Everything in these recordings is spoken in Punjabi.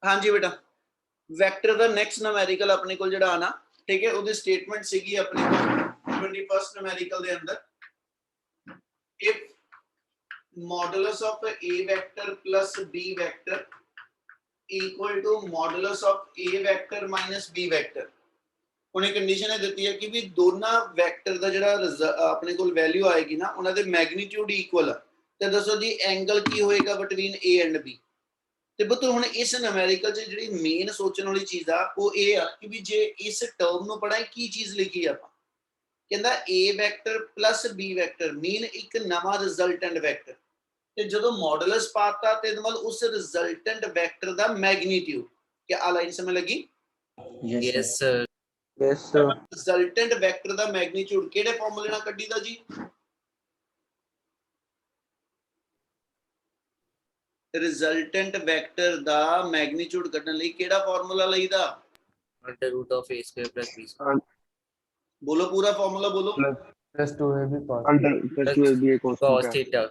हाँ जी बेटा, वैक्टर दा नेक्स्ट न्यूमेरिकल अपने को जिहड़ा आना, ठीक है, ਉਹਦੀ स्टेटमेंट सीगी अपने को 21st न्यूमेरिकल दे अंदर, if modulus of a vector plus b vector equal to modulus of a vector minus b vector। ਉਹਨੇ ਕੰਡੀਸ਼ਨ ਇਹ ਦਿੱਤੀ ਹੈ ਕਿ ਵੀ ਦੋਨਾਂ ਵੈਕਟਰ ਦਾ ਜਿਹੜਾ ਆਪਣੇ ਕੋਲ ਵੈਲਿਊ ਆਏਗੀ ਨਾ, ਉਹਨਾਂ ਦੇ ਮੈਗਨੀਟਿਊਡ ਇਕੁਅਲ ਆ, ਤੇ ਦੱਸੋ ਜੀ ਐਂਗਲ ਕੀ ਹੋਏਗਾ ਬਿਟਵੀਨ a ਐਂਡ b। ਤੇ ਪੁੱਤਰ ਹੁਣ ਇਸ ਨਿਊਮੈਰੀਕਲ 'ਚ ਜਿਹੜੀ ਮੇਨ ਸੋਚਣ ਵਾਲੀ ਚੀਜ਼ ਆ ਉਹ ਇਹ ਆ ਕਿ ਵੀ ਜੇ ਇਸ ਟਰਮ ਨੂੰ ਪੜਾਂ ਕੀ ਚੀਜ਼ ਲਿਖੀ ਆਪਾਂ, ਕਹਿੰਦਾ a vector plus b vector mean ਇੱਕ ਨਵਾਂ ਰਿਜ਼ਲਟੈਂਟ ਵੈਕਟਰ, ਤੇ ਜਦੋਂ ਮੋਡੂਲਸ ਪਾਤਾ ਤੇ ਨਾਲ ਉਸ ਰਿਜ਼ਲਟੈਂਟ ਵੈਕਟਰ ਦਾ ਮੈਗਨੀਟਿਊਡ, ਕੀ ਆ ਲਾਈਨ ਸਮਝ ਲੱਗੀ? Yes sir. Yes sir. Resultant vector ਦਾ ਮੈਗਨੀਟਿਊਡ ਕਿਹੜੇ ਫਾਰਮੂਲੇ ਨਾਲ ਕੱਢੀਦਾ ਜੀ? ਰਿਜ਼ਲਟੈਂਟ ਵੈਕਟਰ ਦਾ ਮੈਗਨੀਟਿਊਡ ਕੱਢਣ ਲਈ ਕਿਹੜਾ ਫਾਰਮੂਲਾ ਲਈਦਾ? Under root of a square plus b square. बोलो पूरा फॉर्मूला बोलो। Plus 2ab cos theta.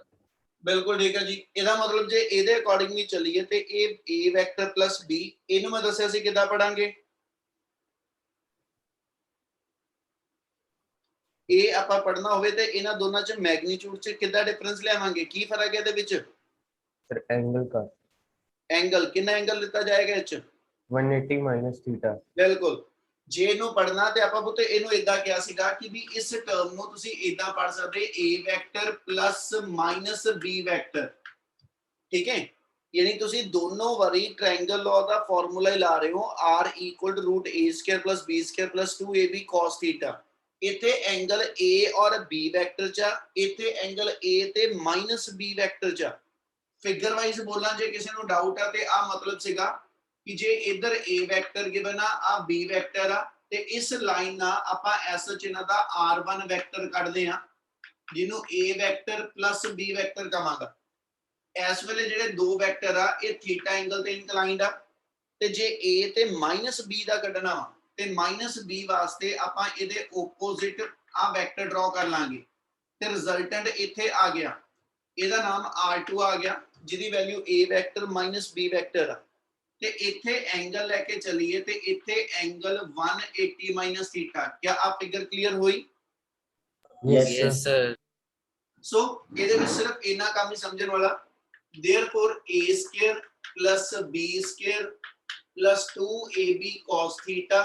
बिल्कुल ठीक है जी। ਇਹਦਾ ਮਤਲਬ ਜੇ ਇਹਦੇ ਅਕੋਰਡਿੰਗਲੀ ਚੱਲੀਏ ਤੇ ਇਹ a ਵੈਕਟਰ ਪਲੱਸ b, ਇਹਨੂੰ ਮੈਂ ਦੱਸਿਆ ਸੀ ਕਿੱਦਾਂ ਪੜਾਂਗੇ? ਇਹ ਆਪਾਂ ਪੜਨਾ ਹੋਵੇ ਤੇ ਇਹਨਾਂ ਦੋਨਾਂ ਚ ਮੈਗਨੀਟਿਊਡ ਚ ਕਿੱਦਾਂ ਡਿਫਰੈਂਸ ਲਿਆਵਾਂਗੇ? ਕੀ ਫਰਕ ਹੈ ਇਹਦੇ ਵਿੱਚ? सर एंगल का। एंगल कितना एंगल लिता जाएगा इच? 180 minus theta. बिल्कुल। ਜੇ ਇਹਨੂੰ ਪੜਨਾ ਤੇ ਆਪਾਂ ਪੁੱਤ ਇਹਨੂੰ ਇਦਾਂ ਕਿਹਾ ਸੀਗਾ ਕਿ ਵੀ ਇਸ ਟਰਮ ਨੂੰ ਤੁਸੀਂ ਇਦਾਂ ਪੜ ਸਕਦੇ a vector plus minus b vector, ਠੀਕ ਹੈ? ਯਾਨੀ ਤੁਸੀਂ ਦੋਨੋਂ ਵਾਰੀ ਟ੍ਰਾਇੰਗਲ ਲਾਅ ਦਾ ਫਾਰਮੂਲਾ ਹੀ ਲਾ ਰਹੇ ਹੋ, r equal to root a square plus b square plus 2ab cos theta. ਇੱਥੇ ਐਂਗਲ a ਔਰ b ਵੈਕਟਰ ਚ ਆ, ਇੱਥੇ ਐਂਗਲ a ਤੇ ਮਾਈਨਸ b ਵੈਕਟਰ ਚ ਆ। ਫਿਗਰ ਵਾਈਜ਼ ਬੋਲਾਂ ਜੇ ਕਿਸੇ ਨੂੰ ਡਾਊਟ ਆ ਤੇ ਆ ਮਤਲਬ ਸੀਗਾ कि जे इधर a वेक्टर गिवन आ b वेक्टर आ ते इस लाइन ना आपा एस च इना दा r1 वेक्टर कढदे आ जिनु a vector plus b vector कहांगा। इस वेले जेडे दो वेक्टर आ ये थीटा एंगल ते इंक्लाइंड आ ते जे a ते माइनस b दा कढना वा ते माइनस b वास्ते आपा इहदे ओपोजिट आ वेक्टर ड्रॉ कर लांगे ते रिजल्टेंट इथे आ गया, इहदा नाम r2 आ गया जिहदी value a vector minus b vector आ। ਤੇ ਇੱਥੇ ਐਂਗਲ ਲੈ ਕੇ ਚਲੀਏ ਤੇ ਇੱਥੇ ਐਂਗਲ 180 ਮਾਈਨਸ ਥੀਟਾ। ਕੀ ਆ ਫਿਗਰ ਕਲੀਅਰ ਹੋਈ? Yes sir. ਸੋ ਇਹਦੇ ਵਿੱਚ ਸਿਰਫ ਇੰਨਾ ਕੰਮ ਹੀ ਸਮਝਣ ਵਾਲਾ, therefore a square plus b square plus 2ab cos theta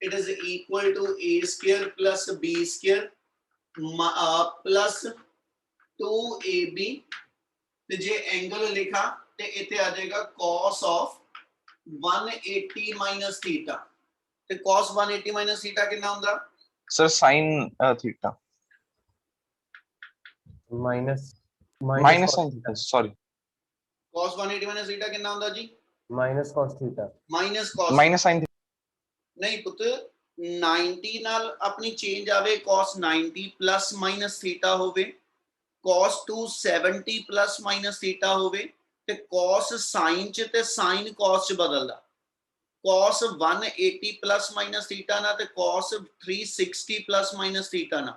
it is equal to a square plus b square plus 2ab ਤੇ ਜੇ ਐਂਗਲ ਲਿਖਾ ਤੇ ਇੱਥੇ ਆ ਜਾਏਗਾ cos of 180 minus theta ਤੇ cos 180 minus theta ਕਿੰਨਾ ਹੁੰਦਾ? Sir sin theta minus sin theta sorry cos 180 minus theta ਕਿੰਨਾ ਹੁੰਦਾ ਜੀ? Minus cos theta. Minus cos minus sin ਨਹੀਂ ਪੁੱਤ 90 ਨਾਲ ਆਪਣੀ ਚੇਂਜ ਆਵੇ cos 90 plus minus theta ਹੋਵੇ, cos 270 plus minus theta ਹੋਵੇ ਤੇ cos sin ਚ ਤੇ sin cos ਚ ਬਦਲਦਾ। cos 180 plus minus theta ਨਾ ਤੇ cos 360 plus minus theta ਨਾ,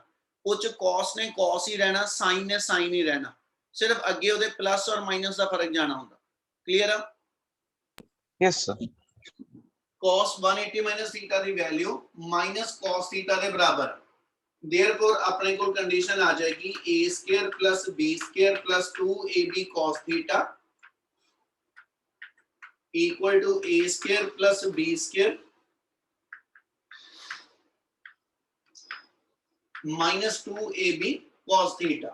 ਉਹ ਚ cos ਨੇ cos ਹੀ ਰਹਿਣਾ, sin ਨੇ sin ਹੀ ਰਹਿਣਾ, ਸਿਰਫ ਅੱਗੇ ਉਹਦੇ ਪਲੱਸ ਔਰ ਮਾਈਨਸ ਦਾ ਫਰਕ ਜਾਣਾ ਹੁੰਦਾ। ਕਲੀਅਰ ਆ? Yes sir. cos 180 minus theta ਦੀ ਵੈਲਿਊ minus cos theta ਦੇ ਬਰਾਬਰ। therefore ਆਪਣੇ ਕੋਲ ਕੰਡੀਸ਼ਨ ਆ ਜਾਏਗੀ a square plus b square plus 2ab cos theta equal to a square plus b square minus 2ab cos theta।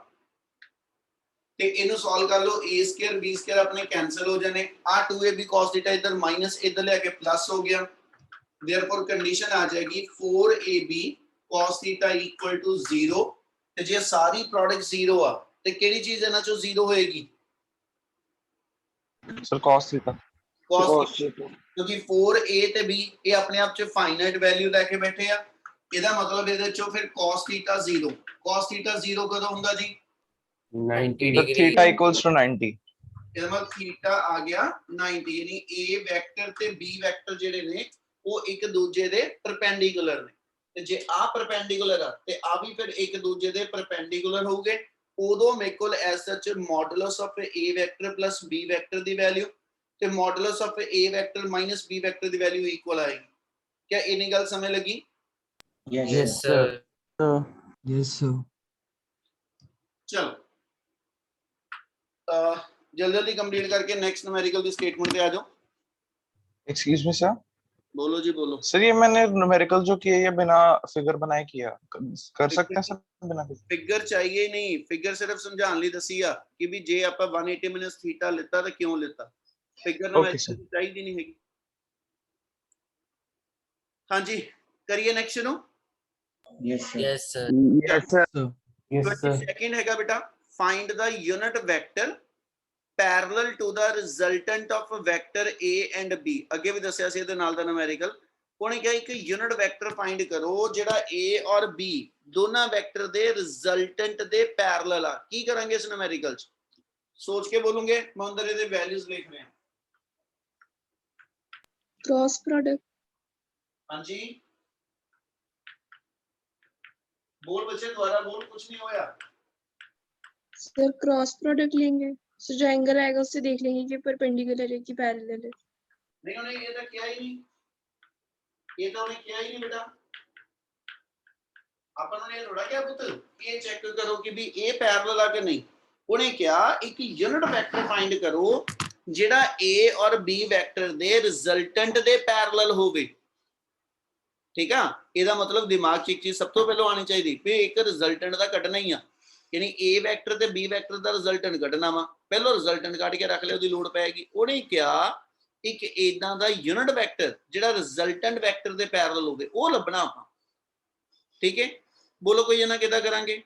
ਤੇ ਇਹਨੂੰ ਸੋਲਵ ਕਰ ਲਓ, a square b square ਆਪਣੇ ਕੈਨਸਲ ਹੋ ਜਾਣੇ, ਆ 2ab cos theta ਇਧਰ ਮਾਈਨਸ ਇਧਰ ਲੈ ਕੇ ਪਲੱਸ ਹੋ ਗਿਆ। therefore ਕੰਡੀਸ਼ਨ ਆ ਜਾਏਗੀ 4ab cos theta equal to 0 ਤੇ ਜੇ ਸਾਰੀ ਪ੍ਰੋਡਕਟ 0 ਆ ਤੇ ਕਿਹੜੀ ਚੀਜ਼ ਇਹਨਾਂ ਚੋਂ 0 ਹੋਏਗੀ? सर cos थीटा cos क्योंकि 4a ਤੇ b ਇਹ ਆਪਣੇ ਆਪ ਚ ਫਾਈਨਾਈਟ ਵੈਲਿਊ ਲੈ ਕੇ ਬੈਠੇ ਆ, ਇਹਦਾ ਮਤਲਬ ਇਹਦੇ ਚੋਂ ਫਿਰ cos theta 0। cos theta 0 ਕਦੋਂ ਹੁੰਦਾ ਜੀ? 90 तो थीटा इक्वल्स टू 90। ਇਹਦਾ ਮਤਲਬ ਥੀਟਾ ਆ ਗਿਆ 90, ਯਾਨੀ a ਵੈਕਟਰ ਤੇ b ਵੈਕਟਰ ਜਿਹੜੇ ਨੇ ਉਹ ਇੱਕ ਦੂਜੇ ਦੇ ਪਰਪੈਂਡੀਕੂਲਰ ਨੇ, ਤੇ ਜੇ ਆ ਪਰਪੈਂਡੀਕੂਲਰ ਆ ਤੇ ਆ ਵੀ ਫਿਰ ਇੱਕ ਦੂਜੇ ਦੇ ਪਰਪੈਂਡੀਕੂਲਰ ਹੋਊਗੇ। ਉਦੋਂ ਮੇਰੇ ਕੋਲ as such modulus of a vector plus b vector ਦੀ ਵੈਲਿਊ ਤੇ modulus of a vector minus b vector ਦੀ ਵੈਲਿਊ ਇਕੁਅਲ ਆਏਗੀ। क्या इन्हीं गल समय लगी? Yes, sir. Yes, sir. चलो जल्दी जल्दी कंप्लीट करके नेक्स्ट न्यूमेरिकल की स्टेटमेंट पे आ जाओ। Excuse me sir. बोलो जी बोलो। सर ये मैंने न्यूमेरिकल जो किया ये बिना फिगर बनाए किया, कर सकते हैं सर बिना फिगर? फिगर चाहिए नहीं, फिगर सिर्फ समझाने ਲਈ दसी आ कि भी जे ਆਪਾਂ 180 माइनस थीटा लेता तो क्यों लेता, फिगर Okay, न्यूमेरिकल चाहिए नहीं हैगी। हाँ जी करिए नेक्स्ट शुरू। Yes, sir. Yes, sir. Sir. Yes, sir. Second हैगा बेटा find the unit vector parallel to the resultant of vector a and b। ਅੱਗੇ ਵੀ ਦੱਸਿਆ ਸੀ ਇਹਦੇ ਨਾਲ ਦਾ ਨੂਮੈਰੀਕਲ। ਉਹਨੇ ਕਿਹਾ ਇੱਕ ਯੂਨਿਟ ਵੈਕਟਰ ਫਾਈਂਡ ਕਰੋ ਜਿਹੜਾ a ਔਰ b ਦੋਨਾਂ ਵੈਕਟਰ ਦੇ ਰਿਜ਼ਲਟੈਂਟ ਦੇ ਪੈਰਲਲ ਆ। ਕੀ ਕਰਾਂਗੇ ਇਸ ਨੂਮੈਰੀਕਲ ਚ? ਸੋਚ ਕੇ ਬੋਲੂਗੇ। ਮੈਂ ਅੰਦਰ ਇਹਦੇ ਵੈਲਿਊਜ਼ ਲਿਖ ਰਿਹਾ। Cross product. ਹਾਂਜੀ बोल बच्चे दोबारा बोल, कुछ नहीं होया। सर क्रॉस प्रोडक्ट लेंगे, सर जो एंगल आएगा उससे देख लेंगे कि परपेंडिकुलर है कि पैरेलल है। नहीं उन्हें ये तो किया ही नहीं, ये तो उन्हें किया ही नहीं बेटा। अपन ने थोड़ा क्या पुत्र ये चेक करो कि भी ए पैरेलल आ के नहीं। उन्हें क्या एक यूनिट वेक्टर फाइंड करो जेड़ा ए और बी वेक्टर दे रिजल्टेंट दे पैरेलल होवे। ठीक है, ਇਹਦਾ मतलब दिमाग ਚ ਇੱਕ ਚੀਜ਼ ਸਭ ਤੋਂ ਪਹਿਲਾਂ ਆਣੀ ਚਾਹੀਦੀ ਵੀ ਇੱਕ ਰਿਜ਼ਲਟੈਂਟ ਦਾ ਕੱਢਣਾ ਹੀ ਆ, ਯਾਨੀ a ਵੈਕਟਰ ਤੇ b ਵੈਕਟਰ ਦਾ ਰਿਜ਼ਲਟੈਂਟ ਕੱਢਣਾ ਵਾ। ਪਹਿਲਾਂ ਰਿਜ਼ਲਟੈਂਟ ਕੱਢ ਕੇ ਰੱਖ ਲਿਓ, ਉਹਦੀ ਲੋੜ ਪੈਗੀ। ਉਹਨੇ ਕਿਹਾ ਇੱਕ ਇਦਾਂ ਦਾ ਯੂਨਿਟ ਵੈਕਟਰ ਜਿਹੜਾ ਰਿਜ਼ਲਟੈਂਟ ਵੈਕਟਰ ਦੇ ਪੈਰਲਲ ਹੋਵੇ ਉਹ ਲੱਭਣਾ ਆਪਾਂ। ਠੀਕ ਹੈ, ਬੋਲੋ ਕੋਈ ਇਹਨਾਂ ਕਿੱਦਾਂ ਕਰਾਂਗੇ?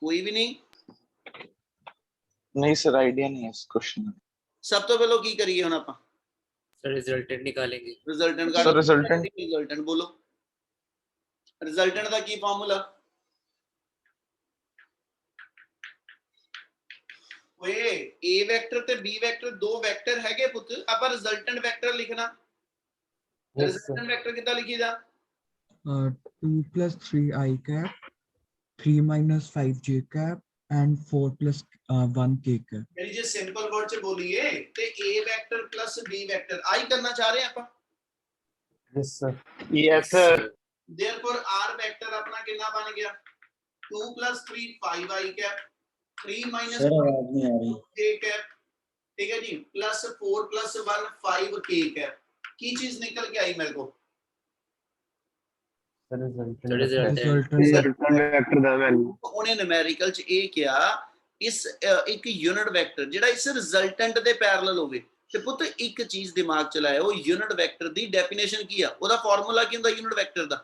कोई भी नहीं? नहीं सर आइडिया नहीं है इस क्वेश्चन में। सब तो पहले की करिए हुन आपां? सर रिजल्टेंट निकालेंगे। रिजल्टेंट का सर रिजल्टेंट रिजल्टेंट बोलो। रिजल्टेंट का की फार्मूला? ओए a वेक्टर ते b वेक्टर दो वेक्टर हैगे पुੱਤ, ਆਪਾਂ रिजल्टेंट वेक्टर लिखना। रिजल्टेंट वेक्टर कितना लिखी जा? 2 plus 3i cap, 3 minus 5j cap, and 4 plus 1k cap. यानी जे सिंपल वर्ड च बोलिए ते a vector plus b vector आई करना चाह रहे हैं अपन। Yes, sir. Yes, sir. Therefore r vector अपना कितना बन गया? 2 plus 3 5i cap, 3 minus 5j cap, ठीक है जी, प्लस 4 plus 1 5k cap। की चीज निकल के आई मेरे को? Resultant vector ਦਾ value। ਉਹਨੇ ਨੂਮੈਰੀਕਲ ਚ ਇਹ ਕਿਹਾ ਇਸ ਇੱਕ ਯੂਨਿਟ ਵੈਕਟਰ ਜਿਹੜਾ ਇਸ ਰਿਜ਼ਲਟੈਂਟ ਦੇ ਪੈਰਲਲ ਹੋਵੇ। ਤੇ ਪੁੱਤ ਇੱਕ ਚੀਜ਼ ਦਿਮਾਗ ਚ ਲਾਇਓ, ਯੂਨਿਟ ਵੈਕਟਰ ਦੀ ਡੈਫੀਨੇਸ਼ਨ ਕੀ ਆ? ਉਹਦਾ ਫਾਰਮੂਲਾ ਕੀ ਹੁੰਦਾ unit vector the?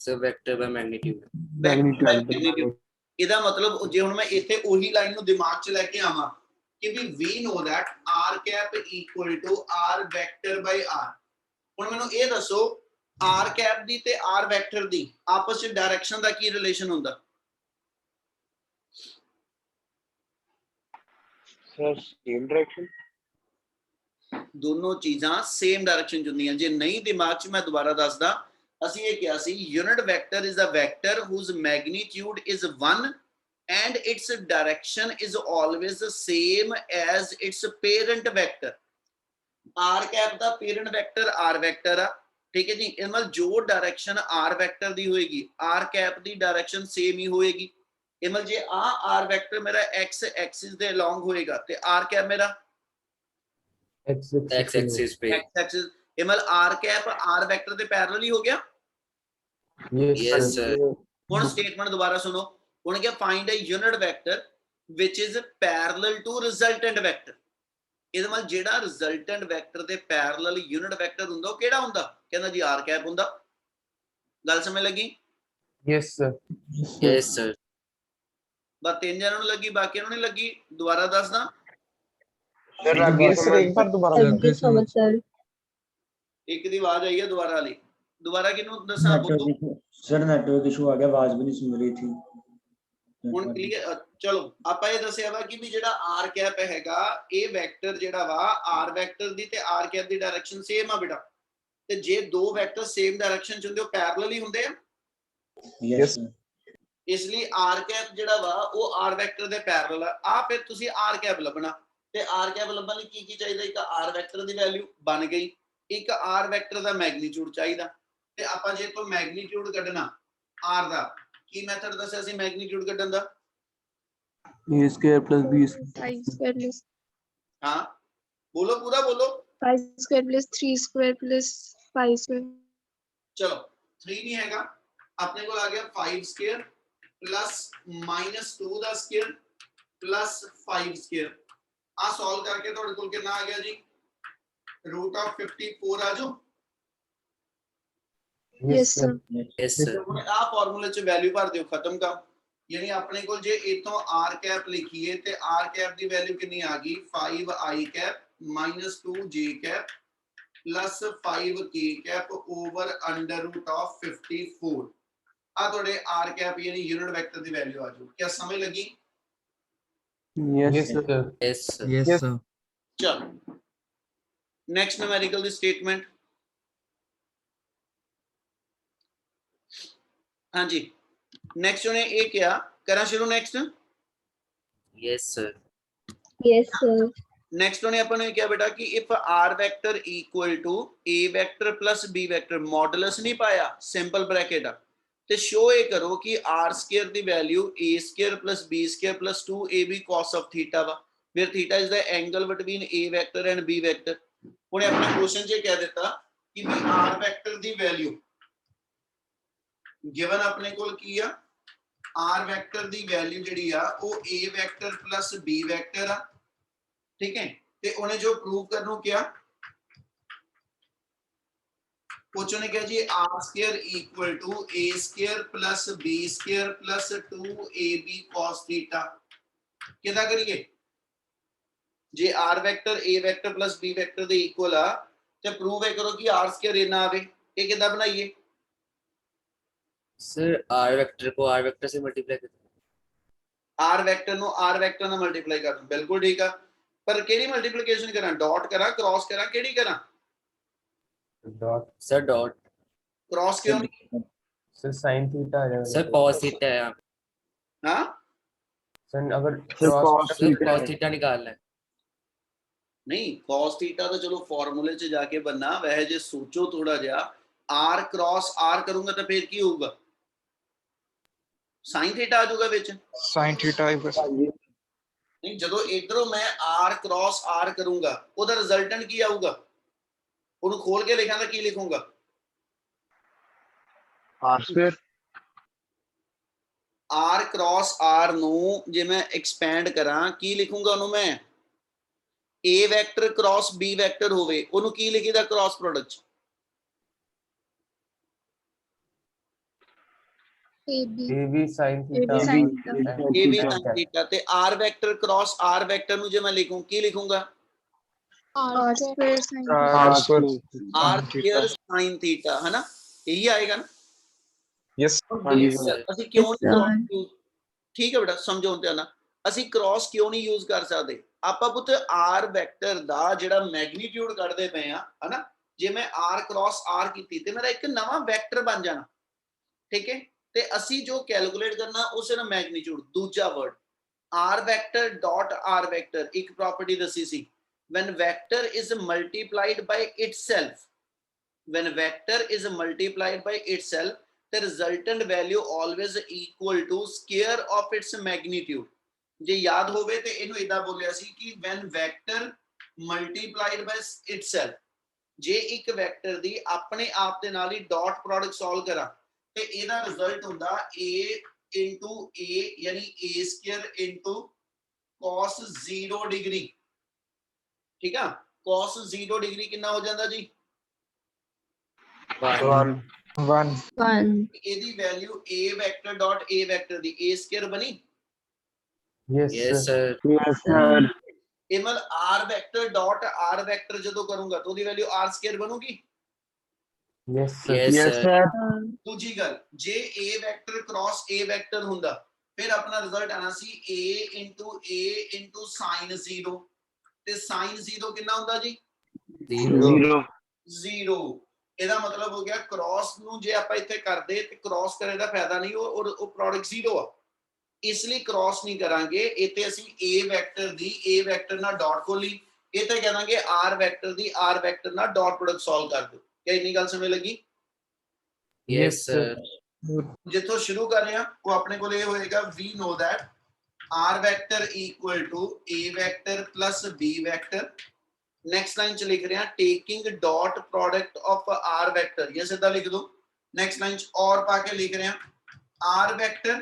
Sir vector by magnitude. Magnitude. ਇਹਦਾ ਮਤਲਬ ਜੇ ਹੁਣ ਮੈਂ ਇੱਥੇ ਉਹੀ ਲਾਈਨ ਨੂੰ ਦਿਮਾਗ ਚ ਲੈ ਕੇ ਆਵਾਂ ਕਿ ਵੀ we know that r cap equal to r vector by r। ਹੁਣ ਮੈਨੂੰ ਇਹ ਦੱਸੋ r cap ਦੀ ਤੇ r vector ਦੀ ਆਪਸ ਵਿੱਚ ਡਾਇਰੈਕਸ਼ਨ ਦਾ ਕੀ ਰਿਲੇਸ਼ਨ ਹੁੰਦਾ? Sir same direction। ਦੋਨੋਂ ਚੀਜ਼ਾਂ ਸੇਮ ਡਾਇਰੈਕਸ਼ਨ ਚ ਹੁੰਦੀਆਂ। ਜੇ ਨਹੀਂ ਦਿਮਾਗ ਚ ਮੈਂ ਦੁਬਾਰਾ ਦੱਸਦਾ, ਅਸੀਂ ਇਹ ਕਿਹਾ ਸੀ unit vector is a vector whose magnitude is 1 and its direction is always the same as its parent vector। r cap the parent vector r vector ਆ, ठीक है जी। ਇਹ ਮਤਲਬ ਜੋ ਡਾਇਰੈਕਸ਼ਨ r ਵੈਕਟਰ ਦੀ ਹੋਏਗੀ r cap ਦੀ ਡਾਇਰੈਕਸ਼ਨ ਸੇਮ ਹੀ ਹੋਏਗੀ। ਇਹ ਮਤਲਬ ਜੇ ਆ r ਵੈਕਟਰ ਮੇਰਾ x ਐਕਸਿਸ ਦੇ ਅਲੋਂਗ ਹੋਏਗਾ ਤੇ r cap ਮੇਰਾ x एक्सिस पे। x axis. ਇਹ ਮਤਲਬ r cap r ਵੈਕਟਰ ਦੇ ਪੈਰਲਲ ਹੀ ਹੋ ਗਿਆ। Yes, sir. ਹੁਣ ਸਟੇਟਮੈਂਟ ਦੁਬਾਰਾ ਸੁਣੋ। ਹੁਣ ਕਿਹਾ find a unit vector which is parallel to resultant vector। ਇਹਦਾ ਮਤਲਬ ਜਿਹੜਾ ਰਿਜ਼ਲਟੈਂਟ ਵੈਕਟਰ ਦੇ ਪੈਰਲਲ ਯੂਨਿਟ ਵੈਕਟਰ ਹੁੰਦਾ ਉਹ ਕਿਹੜਾ ਹੁੰਦਾ? ਕਹਿੰਦਾ ਜੀ r cap ਹੁੰਦਾ। ਗੱਲ ਸਮਝ ਲੱਗੀ? Yes, sir. Yes, sir. ਬਸ ਤਿੰਨ ਜਣਾਂ ਨੂੰ ਲੱਗੀ, ਬਾਕੀਆਂ ਨੂੰ ਨਹੀਂ ਲੱਗੀ। ਦੁਬਾਰਾ ਦੱਸਦਾ। सर एक बार दोबारा लगे समझ। सर ਇੱਕ ਦੀ ਆਵਾਜ਼ ਆਈ ਹੈ ਦੁਬਾਰਾ ਵਾਲੀ। ਦੁਬਾਰਾ ਕਿਹਨੂੰ ਦੱਸਾਂ? सर नेटवर्क इशू आ गया, आवाज भी नहीं सुन रही थी। ਹੁਣ ਕਲੀਅਰ। ਚਲੋ ਆਪਾਂ ਇਹ ਦੱਸਿਆ ਵਾ ਕਿ ਵੀ ਜਿਹੜਾ r cap ਹੈਗਾ ਇਹ ਵੈਕਟਰ ਜਿਹੜਾ ਵਾ r ਵੈਕਟਰ ਦੀ ਤੇ r cap ਦੀ ਡਾਇਰੈਕਸ਼ਨ ਸੇਮ ਆ ਬੇਟਾ। ਤੇ ਜੇ ਦੋ ਵੈਕਟਰ ਸੇਮ ਡਾਇਰੈਕਸ਼ਨ ਚ ਹੁੰਦੇ ਉਹ ਪੈਰਲਲ ਹੀ ਹੁੰਦੇ ਆ। यस इसलिए आर कैप ਜਿਹੜਾ ਵਾ ਉਹ ਆਰ ਵੈਕਟਰ ਦੇ ਪੈਰਲਲ ਆ ਫਿਰ ਤੁਸੀਂ ਆਰ ਕੈਪ ਲੱਭਣਾ ਤੇ ਆਰ ਕੈਪ ਲੱਭਣ ਲਈ ਕੀ ਚਾਹੀਦਾ ਇੱਕ ਆਰ ਵੈਕਟਰ ਦੀ ਵੈਲਿਊ ਬਣ ਗਈ ਇੱਕ ਆਰ ਵੈਕਟਰ ਦਾ ਮੈਗਨੀਟਿਊਡ ਚਾਹੀਦਾ ਤੇ ਆਪਾਂ ਜੇ ਤੋਂ ਮੈਗਨੀਟਿਊਡ ਕੱਢਣਾ ਆਰ ਦਾ ਕੀ ਮੈਥਡ ਦੱਸਿਆ ਸੀ ਮੈਗਨੀਟਿਊਡ ਕੱਢਣ ਦਾ A square plus B square. 5 square plus ਹਾਂ ਬੋਲੋ ਪੂਰਾ ਬੋਲੋ 5 square plus 3 square plus 5 square. ਚਲੋ 3 ਨਹੀਂ ਹੈਗਾ ਆਪਣੇ ਕੋਲ ਆ ਗਿਆ 5 ਸਕੁਅਰ ਪਲੱਸ -2 ਦਾ ਸਕੁਅਰ ਪਲੱਸ 5 ਸਕੁਅਰ ਆ ਸੋਲਵ ਕਰਕੇ ਤੁਹਾਡੇ ਕੋਲ ਕਿੰਨਾ ਆ ਗਿਆ ਜੀ √54 ਆ ਜੋ Yes, sir. Yes, sir. ਹੁਣ ਆ ਫਾਰਮੂਲੇ ਚ ਵੈਲਿਊ ਭਰ ਦਿਓ ਖਤਮ ਕੰਮ ਯਾਨੀ ਆਪਣੇ ਕੋਲ ਜੇ ਇਥੋਂ r ਕੈਪ ਲਿਖੀਏ ਤੇ r ਕੈਪ ਦੀ ਵੈਲਿਊ ਕਿੰਨੀ ਆ ਗਈ 5i cap -2j cap plus 5k cap over under root of 54 ਆ ਤੁਹਾਡੇ r cap यानी यूनिट वेक्टर ਦੀ ਵੈਲਿਊ ਆ ਜਾਊ क्या ਸਮਝ ਲੱਗੀ Yes, sir. Yes, sir. Yes, Yes. sir. ਚਲ ਨੈਕਸਟ ਨਿਊਮੈਰਿਕਲ ਦੀ ਸਟੇਟਮੈਂਟ ਹਾਂਜੀ ਨੈਕਸਟ ਉਹਨੇ ਇਹ ਕਿਹਾ ਕਰਾਂ ਸ਼ੁਰੂ next Yes, sir. Yes, sir. Next ने अपन ने क्या बेटा कि if r vector equal to a vector plus b vector modulus नहीं पाया सिंपल ब्रैकेट ते शो ये करो कि r स्क्वायर दी value a square plus b square plus 2ab cos of theta वा where theta is the angle between a vector and b vector उन्हें अपने क्वेश्चन च कह देता कि भी r वेक्टर दी वैल्यू गिवन अपने कोल की आ r वेक्टर दी वैल्यू जेडी आ वो a vector plus b vector आ ठीक है ते उन्हें जो प्रूव करनू क्या कुछ ने कहा जी r square equal to a square plus b square plus 2ab cos theta किदा करिए जे r vector a vector plus b vector दे इक्वल आ ते प्रूव है करो कि r स्क्वायर इना आवे ये किदा बनाइए Sir, r vector को r vector से multiply कर r वेक्टर नु r वेक्टर नाल मल्टीप्लाई कर दूं बिल्कुल ठीक है पर केड़ी मल्टीप्लिकेशन करा डॉट करा क्रॉस करा केड़ी करा Dot. sir dot क्रॉस क्यों नहीं Sir, sin theta आ जाएगा. sir cos theta है यहाँ हां Sir, अगर Sir, cross cos sir theta cos theta निकालना है नहीं cos थीटा तो चलो फार्मूले च जाके बनना वह जे सोचो थोड़ा जिहा r क्रॉस r करूंगा तो फिर की होगा sin थीटा आ जाऊगा विच sin theta equals नहीं जदों इधरों मैं r क्रॉस r करूंगा ओदा रिजल्टेंट की आऊगा ਉਹਨੂੰ ਖੋਲ ਕੇ ਲਿਖਾਂ ਤਾਂ ਕੀ ਲਿਖੂੰਗਾ r square r cross r ਨੂੰ ਜੇ ਮੈਂ ਐਕਸਪੈਂਡ ਕਰਾਂ ਕੀ ਲਿਖੂੰਗਾ ਉਹਨੂੰ ਮੈਂ a vector cross b vector ਹੋਵੇ ਉਹਨੂੰ ਕੀ ਲਿਖੀਦਾ cross product AB. AB sin theta. AB sin theta. a ਵੀ sin θ ਤੇ r vector cross r vector ਨੂੰ ਜੇ ਮੈਂ ਲਿਖੂੰ ਕੀ ਲਿਖੂੰਗਾ R square sin r square r square sin θ है ना यही आएगा ना yes yes sir ਅਸੀਂ ਕਿਉਂ Yes, sir. ਨਹੀਂ use ਠੀਕ ਹੈ ਬੇਟਾ ਸਮਝੋ ਤੇ ਨਾ ਅਸੀਂ ਕ੍ਰਾਸ ਕਿਉਂ ਨਹੀਂ ਯੂਜ਼ ਕਰ ਸਕਦੇ ਆਪਾਂ ਪੁੱਤ r ਵੈਕਟਰ ਦਾ ਜਿਹੜਾ ਮੈਗਨੀਟਿਊਡ ਕੱਢਦੇ ਪਏ ਆ ਹਨਾ ਜੇ ਮੈਂ r ਕ੍ਰਾਸ r ਕੀਤੀ ਤੇ ਮੇਰਾ ਇੱਕ ਨਵਾਂ ਵੈਕਟਰ ਬਣ ਜਾਣਾ ਠੀਕ ਹੈ ਤੇ ਅਸੀਂ ਜੋ ਕੈਲਕੂਲੇਟ ਕਰਨਾ ਉਸ ਦਾ ਮੈਗਨੀਟਿਊਡ ਦੂਜਾ word r vector dot r vector ਇੱਕ ਪ੍ਰੋਪਰਟੀ ਦੱਸੀ ਸੀ when vector is multiplied by itself when vector is multiplied by itself the resultant value always equal to square of its magnitude ਜੇ ਯਾਦ ਹੋਵੇ ਤੇ ਇਹਨੂੰ ਇਦਾਂ ਬੋਲਿਆ ਸੀ ਕਿ when vector multiplied by itself ਜੇ ਇੱਕ ਵੈਕਟਰ ਦੀ ਆਪਣੇ ਆਪ ਦੇ ਨਾਲ ਹੀ ਡਾਟ ਪ੍ਰੋਡਕਟ ਸੋਲਵ ਕਰਾਂ ਤੇ ਇਹਦਾ ਰਿਜ਼ਲਟ ਹੁੰਦਾ a into a ਯਾਨੀ a square into cos 0 degree ठीक है cos 0 डिग्री कितना हो जाता जी one 1 1. ਇਹਦੀ value a vector dot a vector the a square ਬਣੀ Yes, yes sir. sir yes sir ਇਹ ਮਲ r vector dot r vector ਜਦੋਂ ਕਰੂੰਗਾ ਤਾਂ ਉਹਦੀ ਵੈਲਿਊ r ਸਕੁਅਰ ਬਣੂਗੀ Yes, sir. yes sir ਦੂਜੀ ਗੱਲ ਜੇ a vector cross a vector ਹੁੰਦਾ ਫਿਰ ਆਪਣਾ ਰਿਜ਼ਲਟ ਆਣਾ ਸੀ a sin 0 ਤੇ sin 0 ਕਿੰਨਾ ਹੁੰਦਾ ਜੀ zero 0 ਇਹਦਾ ਮਤਲਬ ਹੋ ਗਿਆ ਕ੍ਰਾਸ ਨੂੰ ਜੇ ਆਪਾਂ ਇੱਥੇ ਕਰਦੇ ਤੇ ਕ੍ਰਾਸ ਕਰੇ ਦਾ ਫਾਇਦਾ ਨਹੀਂ, ਉਹ ਪ੍ਰੋਡਕਟ ਜ਼ੀਰੋ ਆ, ਇਸ ਲਈ ਕ੍ਰਾਸ ਨਹੀਂ ਕਰਾਂਗੇ। ਇੱਥੇ ਅਸੀਂ a vector the a vector ਨਾਲ ਡਾਟ ਖੋਲੀ, ਇੱਥੇ ਕਹਾਂਗੇ r ਵੈਕਟਰ ਦੀ r ਵੈਕਟਰ ਨਾਲ ਡਾਟ ਪ੍ਰੋਡਕਟ ਸੋਲਵ ਕਰ ਦਿਓ। ਕਿਆ ਇੰਨੀ ਗੱਲ ਸਮਝ ਲੱਗੀ? Yes, sir. ਜਿੱਥੋਂ ਸ਼ੁਰੂ ਕਰ ਰਹੇ ਹਾਂ ਉਹ ਆਪਣੇ ਕੋਲ ਇਹ ਹੋਏਗਾ we know that r vector equal to a vector plus b vector। Next line च लिख रहे हैं taking dot product of r vector, ये सीधा लिख दो। नेक्स्ट लाइन च और पाके लिख रहे हैं r vector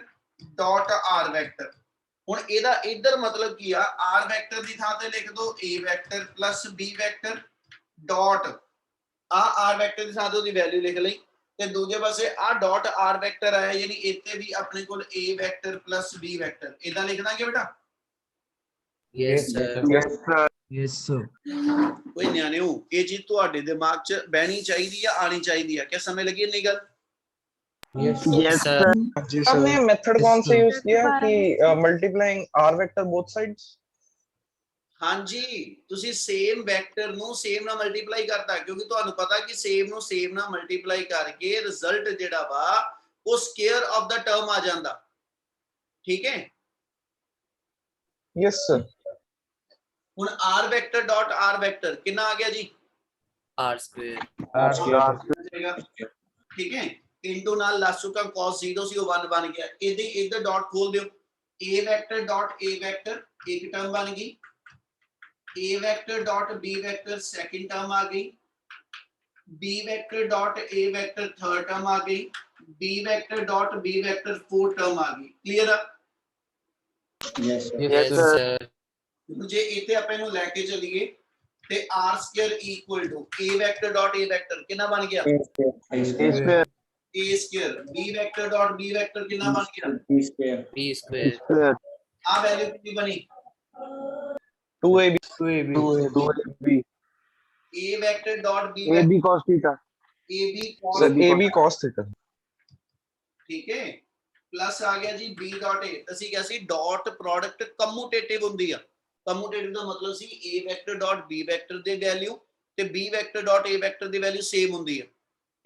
dot r vector. हुन एदा इधर मतलब की आ r वेक्टर दी थां ते लिख दो a vector plus b vector dot आ r वेक्टर दी थां ते ओदी वैल्यू लिख लई ते दूजे पासे आ डॉट r वेक्टर आया, यानी इत्थे भी अपने कोल a vector plus b vector इदा लिख दांगे बेटा। Yes, sir. yes sir yes sir कोई न्याणे हो ये चीज ਤੁਹਾਡੇ ਦਿਮਾਗ 'ਚ ਬਹਿਣੀ ਚਾਹੀਦੀ ਆ, ਆਣੀ ਚਾਹੀਦੀ ਆ। क्या समझ लगी इतनी गल? Yes, yes sir. sir जी सर। आपने मेथड Yes, कौन सा sir. यूज किया कि multiplying r vector both sides? ਹਾਂਜੀ ਤੁਸੀਂ ਸੇਮ ਵੈਕਟਰ ਨੂੰ ਸੇਮ ਨਾਲ ਮਲਟੀਪਲਾਈ ਕਰਤਾ, ਕਿਉਂਕਿ ਤੁਹਾਨੂੰ ਪਤਾ ਕਿ ਸੇਮ ਨੂੰ ਸੇਮ ਨਾਲ ਮਲਟੀਪਲਾਈ ਕਰਕੇ ਰਿਜ਼ਲਟ ਜਿਹੜਾ ਵਾ ਉਹ ਸਕੁਅਰ ਆਫ ਦਾ ਟਰਮ ਆ ਜਾਂਦਾ। ਠੀਕ ਹੈ, yes sir ਹੁਣ r vector dot r vector ਕਿੰਨਾ ਆ ਗਿਆ ਜੀ? R square. R square, ਠੀਕ ਹੈ, ਇਨਟੂ ਨਾਲ ਲਾਸੂ का cos 0 ਸੀ ਉਹ 1 ਬਣ ਗਿਆ। ਇਹਦੇ ਇੱਧਰ ਡਾਟ ਖੋਲ ਦਿਓ, a vector dot a vector ਇੱਕ ਟਰਮ ਬਣ ਗਈ, a vector dot b vector second term ਆ ਗਈ, b vector dot a vector third term ਆ ਗਈ, b vector dot b vector fourth term आ गई। क्लियर है? yes sir Yes, sir. मुझे इथे ਆਪਾਂ ਇਹਨੂੰ ਲੈ ਕੇ ਚੱਲੀਏ ਤੇ r square equal to a vector dot a vector ਕਿੰਨਾ ਬਣ ਗਿਆ? a square a square b vector dot b vector ਕਿੰਨਾ ਬਣ ਗਿਆ? b square B square. ਆ ਵੈਲਿਊ ਕਿੰਨੀ ਬਣੀ? 2ab a vector dot b AB cos theta, ab sir cos ab cos theta ਠੀਕ ਹੈ, ਪਲੱਸ ਆ ਗਿਆ ਜੀ b ਡਾਟ a। ਅਸੀਂ ਕਿਹਾ ਸੀ ਡਾਟ ਪ੍ਰੋਡਕਟ ਕਮੂਟੇਟਿਵ ਹੁੰਦੀ ਆ। ਕਮੂਟੇਟਿਵ ਦਾ ਮਤਲਬ ਸੀ a vector dot b vector ਦੀ ਵੈਲਿਊ ਤੇ b vector dot a vector ਦੀ ਵੈਲਿਊ ਸੇਮ ਹੁੰਦੀ ਆ।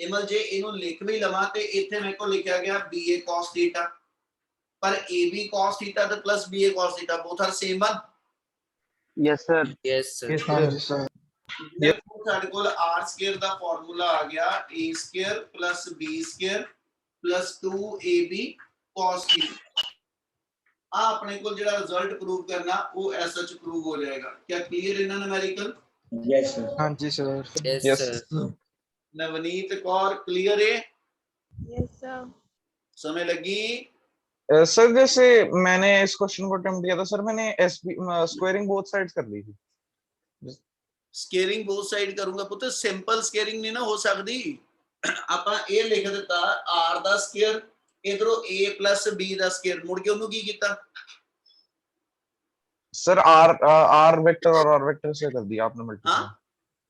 ਇਮਲ ਜੇ ਇਹਨੂੰ ਲਿਖ ਵੀ ਲਵਾਂ ਤੇ ਇੱਥੇ ਮੇਰੇ ਕੋਲ ਲਿਖਿਆ ਗਿਆ ba cos theta, ਪਰ ab cos theta ਤੇ plus ba cos theta both are same one। yes sir, Yes, sir. yes हाँ sir, जी सर ਦੇਖੋ ਸਾਡੇ ਕੋਲ r ਸਕੁਅਰ ਦਾ ਫਾਰਮੂਲਾ ਆ ਗਿਆ a square plus b square plus 2ab cos theta। ਆ ਆਪਣੇ ਕੋਲ ਜਿਹੜਾ ਰਿਜ਼ਲਟ ਪ੍ਰੂਵ ਕਰਨਾ ਉਹ ਐਸ ਸੱਚ ਪ੍ਰੂਵ ਹੋ ਜਾਏਗਾ। क्या clear in numerical? yes sir हाँ जी sir Yes, Yes. sir. Navneet Kaur clear है? yes sir समय लगी? सर जैसे मैंने इस क्वेश्चन को अटेम्प्ट किया था सर, मैंने स्क्वायरिंग बोथ साइड्स कर ली थी। ਸਕੇਅਰਿੰਗ ਬੋਥ ਸਾਈਡ ਕਰੂੰਗਾ ਪੁੱਤ, ਸਿੰਪਲ ਸਕੇਅਰਿੰਗ ਨਹੀਂ ਨਾ ਹੋ ਸਕਦੀ। ਆਪਾਂ ਇਹ ਲਿਖ ਦਿੱਤਾ r ਦਾ ਸਕੁਅਰ, ਇਧਰੋਂ a plus b the square, ਮੁੜ ਕੇ ਉਹਨੂੰ ਕੀ ਕੀਤਾ? सर r वेक्टर और r वेक्टर से कर दिया आपने मल्टीप्लाई।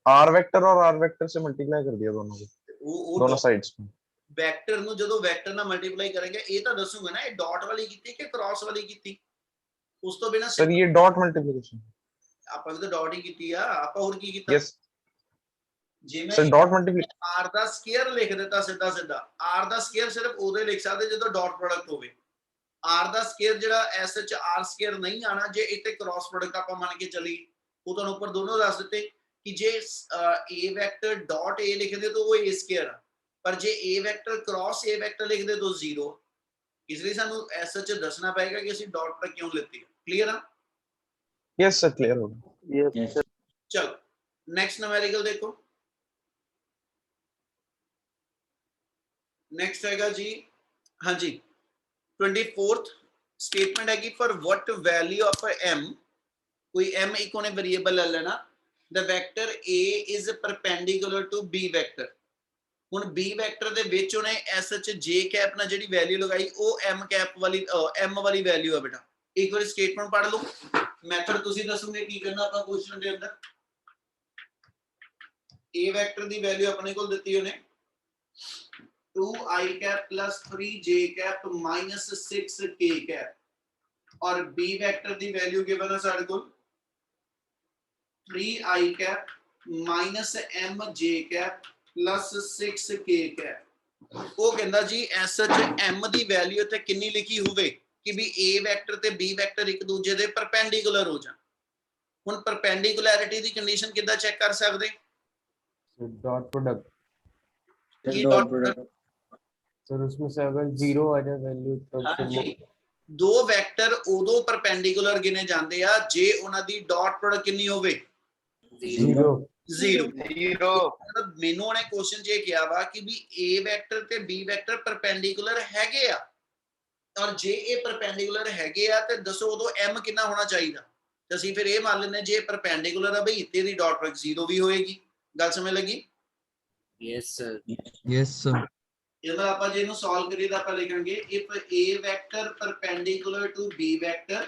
r वेक्टर और r वेक्टर से मल्टीप्लाई कर दिया दोनों को, ਉਹ दोनों साइड्स में। ਵੈਕਟਰ ਨੂੰ ਜਦੋਂ ਵੈਕਟਰ ਨਾਲ ਮਲਟੀਪਲਾਈ ਕਰਾਂਗੇ ਇਹ ਤਾਂ ਦੱਸੂਗਾ ਨਾ ਇਹ ਡਾਟ ਵਾਲੀ ਕੀਤੀ ਕਿ ਕ੍ਰਾਸ ਵਾਲੀ ਕੀਤੀ। ਉਸ ਤੋਂ ਬਿਨਾ सर ये डॉट मल्टीप्लिकेशन। ਆਪਾਂ ਵੀ ਤਾਂ ਡਾਟ ਹੀ ਕੀਤੀ ਆ। ਆਪਾਂ ਹੋਰ ਕੀ ਕੀਤਾ? यस ਜੇ सर ਮੈਂ डॉट मल्टीप्लिकेशन। r ਦਾ ਸਕੁਅਰ ਲਿਖ ਦਿੱਤਾ ਸਿੱਧਾ ਸਿੱਧਾ, r ਦਾ ਸਕੁਅਰ ਸਿਰਫ ਉਹਦੇ ਲਿਖ ਸਕਦੇ ਜਦੋਂ ਡਾਟ ਪ੍ਰੋਡਕਟ ਹੋਵੇ। r ਦਾ ਸਕੁਅਰ ਜਿਹੜਾ ਐਸ ਚ r ਸਕੁਅਰ ਨਹੀਂ ਆਣਾ ਜੇ ਇੱਥੇ ਕ੍ਰਾਸ ਪ੍ਰੋਡਕਟ ਆਪਾਂ ਮੰਨ ਕੇ ਚੱਲੀ। ਉਹ ਤੁਹਾਨੂੰ ਉੱਪਰ ਦੋਨੋਂ ਦੱਸ ਦਿੱਤੇ ਕਿ ਜੇ a ਵੈਕਟਰ ਡਾਟ a ਲਿਖਦੇ ਤਾਂ ਉਹ a ਸਕੁਅਰ ਆ, ਪਰ ਜੇ a vector cross a vector ਲਿਖਦੇ ਤਾਂ 0। ਇਸ ਲਈ ਸਾਨੂੰ ਐਸ ਚ ਦੱਸਣਾ ਪਏਗਾ ਕਿ ਅਸੀਂ ਡਾਟ ਪ੍ਰੋਡਕਟ ਕਿਉਂ ਲਿੱਤੀ। क्लियर है? यस सर क्लियर हो गया। yes चलो नेक्स्ट न्यूमेरिकल देखो। नेक्स्ट हैगा जी, हाँ जी 24th स्टेटमेंट है कि for what value of m, कोई m एक उन्हें वेरिएबल ले लेना, the vector a is perpendicular to b vector. ਹੁਣ b ਵੈਕਟਰ ਦੇ ਵਿੱਚ ਉਹਨੇ s ਚ j ਕੈਪ ਨਾਲ ਜਿਹੜੀ ਵੈਲਿਊ ਲਗਾਈ ਉਹ m ਕੈਪ ਵਾਲੀ m ਵਾਲੀ ਵੈਲਿਊ ਆ ਬੇਟਾ। ਇੱਕ ਵਾਰ ਸਟੇਟਮੈਂਟ ਪੜ੍ਹ ਲਓ, ਮੈਥਡ ਤੁਸੀਂ ਦੱਸੋਗੇ ਕੀ ਕਰਨਾ ਆਪਾਂ ਕੁਐਸਚਨ ਦੇ ਅੰਦਰ। a ਵੈਕਟਰ ਦੀ ਵੈਲਿਊ ਆਪਣੇ ਕੋਲ ਦਿੱਤੀ ਉਹਨੇ 2i cap plus 3j cap minus 6k cap और b वेक्टर दी वैल्यू गिवन है सारे को 3i cap minus mj cap plus 6k cap ਉਹ ਕਹਿੰਦਾ ਜੀ ਐਸ ਚ m ਦੀ ਵੈਲਿਊ ਤੇ ਕਿੰਨੀ ਲਿਖੀ ਹੋਵੇ ਕਿ ਵੀ a ਵੈਕਟਰ ਤੇ b ਵੈਕਟਰ ਇੱਕ ਦੂਜੇ ਦੇ ਪਰਪੈਂਡੀਕੂਲਰ ਹੋ ਜਾਣ। ਹੁਣ ਪਰਪੈਂਡੀਕੁਲੈਰਿਟੀ ਦੀ ਕੰਡੀਸ਼ਨ ਕਿੱਦਾਂ ਚੈੱਕ ਕਰ ਸਕਦੇ? डॉट प्रोडक्ट ਕੀ Dot dot product. सर उसमें से अगर जीरो आ जाए वैल्यू तब ਹਾਂ फिर ਜੀ ਦੋ ਵੈਕਟਰ ਉਦੋਂ ਪਰਪੈਂਡੀਕੂਲਰ ਗਿਣੇ ਜਾਂਦੇ ਆ ਜੇ ਉਹਨਾਂ ਦੀ ਡਾਟ ਪ੍ਰੋਡਕਟ ਕਿੰਨੀ ਹੋਵੇ? Zero zero. जीरो ਮਤਲਬ ਮੈਨੂੰ ਉਹਨੇ ਕੁਐਸਚਨ 'ਚ ਇਹ ਕਿਹਾ ਵਾ ਕਿ ਵੀ a ਵੈਕਟਰ ਤੇ b ਵੈਕਟਰ ਪਰਪੈਂਡੀਕੂਲਰ ਹੈਗੇ ਆ ਔਰ ਜੇ ਇਹ ਪਰਪੈਂਡੀਕੂਲਰ ਹੈਗੇ ਆ ਤੇ ਦੱਸੋ ਉਦੋਂ m ਕਿੰਨਾ ਹੋਣਾ ਚਾਹੀਦਾ? ਤੇ ਅਸੀਂ ਫਿਰ ਇਹ ਮੰਨ ਲੈਂਦੇ ਜੇ ਪਰਪੈਂਡੀਕੂਲਰ ਆ ਬਈ ਤੇ ਦੀ ਡਾਟ ਪ੍ਰੋਡਕਟ ਜ਼ੀਰੋ ਵੀ ਹੋਏਗੀ। ਗੱਲ ਸਮਝ ਲੱਗੀ? Yes, sir. Yes, sir. ਇਹਦਾ ਆਪਾਂ ਜੇ ਇਹਨੂੰ ਸੋਲਵ ਕਰੀਏ ਤਾਂ ਆਪਾਂ ਲਿਖਾਂਗੇ if a vector perpendicular to b vector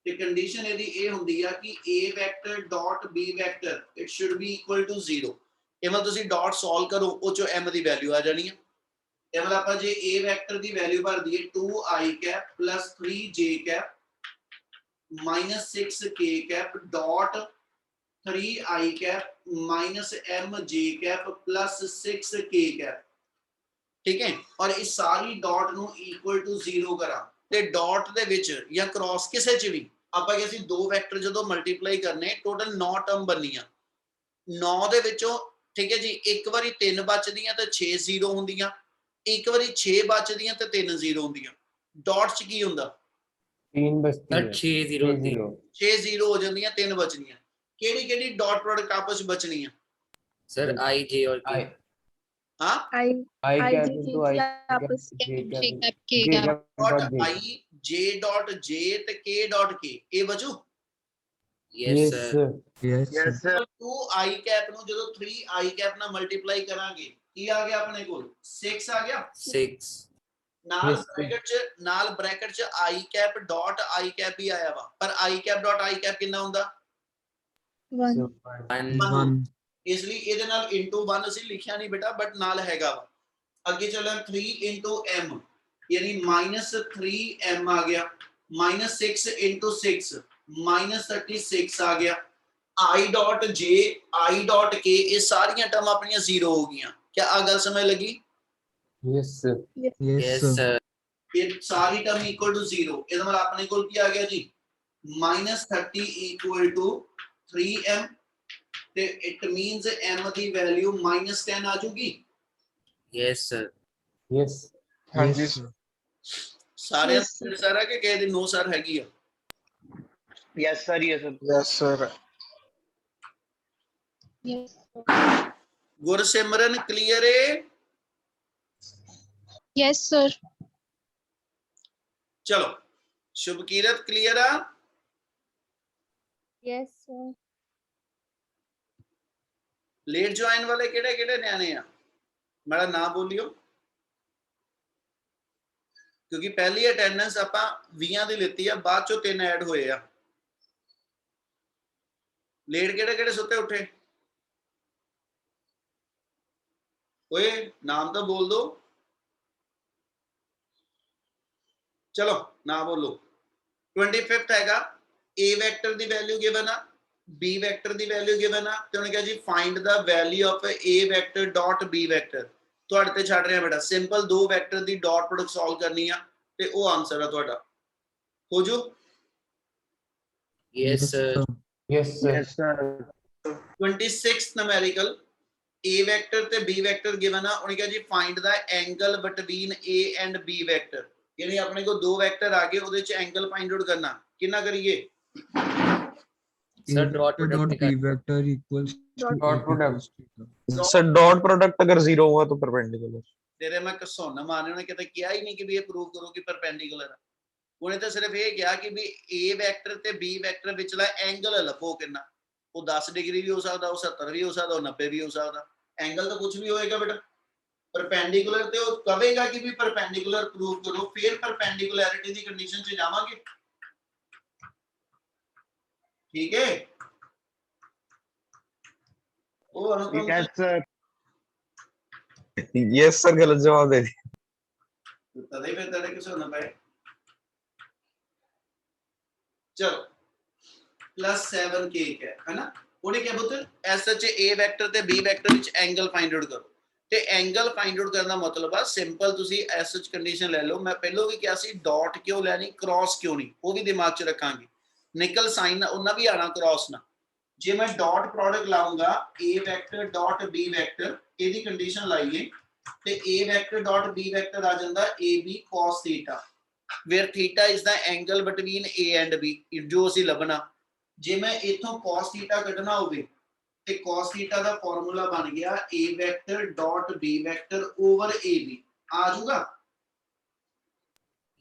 ਤੇ ਕੰਡੀਸ਼ਨ ਇਹਦੀ ਇਹ ਹੁੰਦੀ ਆ ਕਿ a vector dot b vector it should be equal to 0। ਇਹ ਮਤਲਬ ਤੁਸੀਂ ਡਾਟ ਸੋਲਵ ਕਰੋ ਉਹ ਚੋਂ m ਦੀ ਵੈਲਿਊ ਆ ਜਾਣੀ ਆ। ਇਹ ਮਤਲਬ ਆਪਾਂ ਜੇ a ਵੈਕਟਰ ਦੀ ਵੈਲਿਊ ਭਰ ਦਈਏ 2i cap 3j cap -6k cap dot 3i cap -mj cap 6k cap. ਠੀਕ ਹੈ ਔਰ ਇਸ ਸਾਰੀ ਡਾਟ ਨੂੰ ਇਕੁਅਲ ਟੂ 0 ਕਰਾਂ ਤੇ ਡਾਟ ਦੇ ਵਿੱਚ ਜਾਂ ਕ੍ਰਾਸ ਕਿਸੇ ਚ ਵੀ ਆਪਾਂ ਕਿ ਅਸੀਂ ਦੋ ਵੈਕਟਰ ਜਦੋਂ ਮਲਟੀਪਲਾਈ ਕਰਨੇ ਟੋਟਲ 9 ਟਰਮ ਬਣਨੀਆਂ। 9 ਦੇ ਵਿੱਚੋਂ ਠੀਕ ਹੈ ਜੀ ਇੱਕ ਵਾਰੀ 3 ਬਚਦੀਆਂ ਤੇ 6 0 ਹੁੰਦੀਆਂ, ਇੱਕ ਵਾਰੀ 6 ਬਚਦੀਆਂ ਤੇ 3 0 ਹੁੰਦੀਆਂ। ਡਾਟ ਚ ਕੀ ਹੁੰਦਾ? तीन बचती Sir, है 6 0 6 0 ਹੋ ਜਾਂਦੀਆਂ, 3 ਬਚਣੀਆਂ। ਕਿਹੜੀ ਕਿਹੜੀ ਡਾਟ ਪ੍ਰੋਡਕਟ ਆਪਸ ਵਿੱਚ ਬਚਣੀ ਆ? Sir, I, J और K. ਹਾਂ आई आई आई कैप जी इनटू के आई आपस dot i j dot j ਤੇ k ਡਾਟ k ਇਹ ਬਚੂ। Yes, sir. Yes, yes sir. 2i cap ਨੂੰ ਜਦੋਂ 3i ਕੈਪ ਨਾਲ ਮਲਟੀਪਲਾਈ ਕਰਾਂਗੇ ਕੀ ਆ ਗਿਆ ਆਪਣੇ ਕੋਲ? 6 ਆ ਗਿਆ। 6. ਨਾਲ Yes, ਬ੍ਰੈਕਟ ਚ i cap dot i cap ਹੀ ਆਇਆ ਵਾ ਪਰ i cap dot i cap ਕਿੰਨਾ ਹੁੰਦਾ? 1 1. One. ਇਸ ਲਈ ਇਹਦੇ ਨਾਲ into 1 ਅਸੀਂ ਲਿਖਿਆ ਨਹੀਂ ਬੇਟਾ ਬਟ ਨਾਲ ਹੈਗਾ ਵਾ। ਅੱਗੇ ਚੱਲਾਂ 3 into m ਯਾਨੀ -3m ਆ ਗਿਆ -6 into 6 -36 ਆ ਗਿਆ। i dot j i dot k ਇਹ ਸਾਰੀਆਂ ਟਰਮ ਆਪਣੀਆਂ 0 ਹੋ ਗਈਆਂ। ਕਿਆ ਆ ਗੱਲ ਸਮਝ ਲੱਗੀ? Yes Yes, Yes, sir. sir. ਇਹ ਸਾਰੀ ਟਰਮ ਇਕੁਅਲ ਟੂ 0। ਇਹਦਾ ਮਤਲਬ ਆਪਣੇ ਕੋਲ ਕੀ ਆ ਗਿਆ ਜੀ -30 ਇਕੁਅਲ ਟੂ 3m ਤੇ ਇਟ ਮੀਨਸ m ਦੀ ਵੈਲਿਊ -10 ਆ ਜੂਗੀ। Yes, sir. यस हाँ Yes, जी sir. ਸਾਰਿਆਂ Yes, sir. ਦੇ ਸਰ ਹੈ ਕਿ ਕਿਸੇ ਦੀ ਨੋ ਸਰ ਹੈਗੀ ਆ? Yes sir yes sir yes Gursimran clear ਏ? yes sir ਚਲੋ ਸ਼ੁਭਕੀਰਤ ਕਲੀਅਰ ਆ? yes sir ਲੇਟ ਜੁਆਇਨ ਵਾਲੇ ਕਿਹੜੇ ਕਿਹੜੇ ਨਿਆਣੇ ਆ? ਮੇਰਾ ਨਾਮ ਬੋਲਿਓ ਕਿਉਂਕਿ ਪਹਿਲੀ ਅਟੈਂਡੈਂਸ ਆਪਾਂ 20 ਦੀ ਲਿੱਤੀ ਆ ਬਾਅਦ ਚੋਂ 3 ਐਡ ਹੋਏ ਆ। ਲੇਟ ਕਿਹੜੇ ਕਿਹੜੇ ਸੁੱਤੇ ਉੱਠੇ? ਓਏ ਨਾਮ ਤਾਂ ਬੋਲ ਦੋ। ਚਲੋ ਨਾ ਬੋਲੋ। 25th ਹੈਗਾ a ਵੈਕਟਰ ਦੀ ਵੈਲਿਊ ਗਿਵਨ ਆ b ਵੈਕਟਰ ਦੀ ਵੈਲਿਊ ਗਿਵਨ ਆ ਤੇ ਉਹਨੇ ਕਿਹਾ ਜੀ find the value of a vector dot b vector. ਤੁਹਾਡੇ ਤੇ ਛੱਡ ਰਿਹਾ ਬੇਟਾ ਸਿੰਪਲ ਦੋ ਵੈਕਟਰ ਦੀ ਡਾਟ ਪ੍ਰੋਡਕਟ ਸੋਲਵ ਕਰਨੀ ਆ ਤੇ ਉਹ ਆਨਸਰ ਆ ਤੁਹਾਡਾ। ਹੋ ਜੂ? Yes, sir. Yes sir Yes, sir. 26th numerical a vector ਤੇ b ਵੈਕਟਰ ਗਿਵਨ ਆ ਉਹਨੇ ਕਿਹਾ ਜੀ find the angle between a and b vector. ਯਾਨੀ ਆਪਣੇ ਕੋਲ ਦੋ ਵੈਕਟਰ ਆ ਗਏ ਉਹਦੇ ਚ ਐਂਗਲ ਫਾਈਂਡ ਆਊਟ ਕਰਨਾ। ਕਿੰਨਾ ਕਰੀਏ? Sir, A dot vector product dot b निकाल- vector equals to Dot A product. equals to sir dot product अगर जीरो हुआ तो परपेंडिकुलर। ਤੇਰੇ ਮੈਂ ਕਸੌਨ ਮਾਰਨੇ ਉਹਨੇ ਕਿਤੇ ਕਿਹਾ ਹੀ ਨਹੀਂ ਕਿ ਵੀ ਇਹ ਪ੍ਰੂਵ ਕਰੋ ਕਿ ਪਰਪੈਂਡੀਕੂਲਰ ਆ। ਉਹਨੇ ਤਾਂ ਸਿਰਫ ਇਹ ਕਿਹਾ ਕਿ ਵੀ a ਵੈਕਟਰ ਤੇ b ਵੈਕਟਰ ਵਿਚਲਾ ਐਂਗਲ ਲੱਭੋ ਕਿੰਨਾ। ਉਹ 10 ਡਿਗਰੀ ਵੀ ਹੋ ਸਕਦਾ, ਉਹ 70 ਵੀ ਹੋ ਸਕਦਾ, ਉਹ 90 ਵੀ ਹੋ ਸਕਦਾ। ਐਂਗਲ ਤਾਂ ਕੁਝ ਵੀ ਹੋਏਗਾ ਬੇਟਾ। ਪਰਪੈਂਡੀਕੂਲਰ ਤੇ ਉਹ ਕਹੇਗਾ ਕਿ ਵੀ ਪਰਪੈਂਡੀਕੂਲਰ ਪ੍ਰੂਵ ਕਰੋ ਫਿਰ ਪਰਪੈਂਡੀਕੁਲੈਰਿਟੀ ਦੀ ਕੰਡੀਸ਼ਨ 'ਚ ਜਾਵਾਂਗੇ। ਠੀਕ ਹੈ ਉਹ Anupam yes sir yes sir गलत जवाब दे दिया। ਤਦੇ ਫਿਰ ਤੇਰੇ ਕਿਸੇ ਹੋਣਾ ਪਏ। ਚਲੋ +7k ਹੈ ਨਾ ਉਹਨੇ ਕਿਹਾ ਪੁੱਤ ਐਸ ਐਚ ਏ ਵੈਕਟਰ ਤੇ ਬੀ ਵੈਕਟਰ ਵਿੱਚ ਐਂਗਲ ਫਾਈਂਡ ਆਊਟ ਕਰੋ ਤੇ ਐਂਗਲ ਫਾਈਂਡ ਆਊਟ ਕਰਨ ਦਾ ਮਤਲਬ ਆ ਸਿੰਪਲ ਤੁਸੀਂ ਐਸ ਐਚ ਕੰਡੀਸ਼ਨ ਲੈ ਲਓ ਮੈਂ ਪਹਿਲਾਂ ਵੀ ਕਿਹਾ ਸੀ ਡਾਟ ਕਿਉਂ ਲੈਣੀ ਕ੍ਰਾਸ ਕਿਉਂ ਨਹੀਂ ਉਹ ਵੀ ਦਿਮਾਗ 'ਚ ਰੱਖਾਂਗੇ ਨਿਕਲ ਸਾਈਨ ਉਹਨਾਂ ਵੀ ਆਣਾ ਕ੍ਰਾਸ ਨਾ ਜੇ ਮੈਂ ਡਾਟ ਪ੍ਰੋਡਕਟ ਲਾਉਂਗਾ a vector dot b vector ਇਹਦੀ ਕੰਡੀਸ਼ਨ ਲਾਈਏ ਤੇ a vector dot b vector ਆ ਜਾਂਦਾ ab cos theta where theta is the angle between a and b ਜੋ ਅਸੀਂ ਲੱਭਣਾ ਜੇ ਮੈਂ ਇਥੋਂ cos theta ਕੱਢਣਾ ਹੋਵੇ ਤੇ cos theta ਦਾ ਫਾਰਮੂਲਾ ਬਣ ਗਿਆ a vector dot b vector over ab ਆ ਜਾਊਗਾ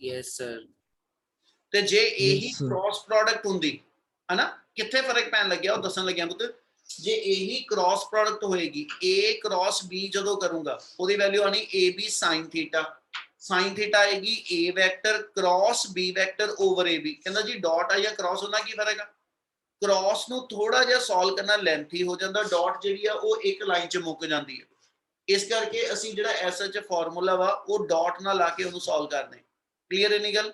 yes sir ਤੇ ਜੇ ਇਹੀ Yes, sir. ਕ੍ਰਾਸ ਪ੍ਰੋਡਕਟ ਹੁੰਦੀ ਹਨਾ ਕਿੱਥੇ ਫਰਕ ਪੈਣ ਲੱਗਿਆ ਉਹ ਦੱਸਣ ਲੱਗਿਆ ਪੁੱਤ ਜੇ ਇਹੀ ਕ੍ਰਾਸ ਪ੍ਰੋਡਕਟ ਹੋਏਗੀ a ਕ੍ਰਾਸ b ਜਦੋਂ ਕਰੂੰਗਾ ਉਹਦੀ ਵੈਲਿਊ ਆਣੀ ab sin theta sin theta ਆਏਗੀ a vector cross b vector over ab ਕਹਿੰਦਾ ਜੀ ਡਾਟ ਆ ਜਾਂ ਕ੍ਰਾਸ ਉਹਨਾਂ ਕੀ ਫਰਕ ਆ ਕ੍ਰਾਸ ਨੂੰ ਥੋੜਾ ਜਿਹਾ ਸੋਲਵ ਕਰਨਾ ਲੈਂਥੀ ਹੋ ਜਾਂਦਾ ਡਾਟ ਜਿਹੜੀ ਆ ਉਹ ਇੱਕ ਲਾਈਨ 'ਚ ਮੁੱਕ ਜਾਂਦੀ ਹੈ ਇਸ ਕਰਕੇ ਅਸੀਂ ਜਿਹੜਾ ਐਸਐਚ ਫਾਰਮੂਲਾ ਵਾ ਉਹ ਡਾਟ ਨਾਲ ਲਾ ਕੇ ਉਹਨੂੰ ਸੋਲਵ ਕਰਦੇ ਕਲੀਅਰ ਹੈ ਨੀ ਗੱਲ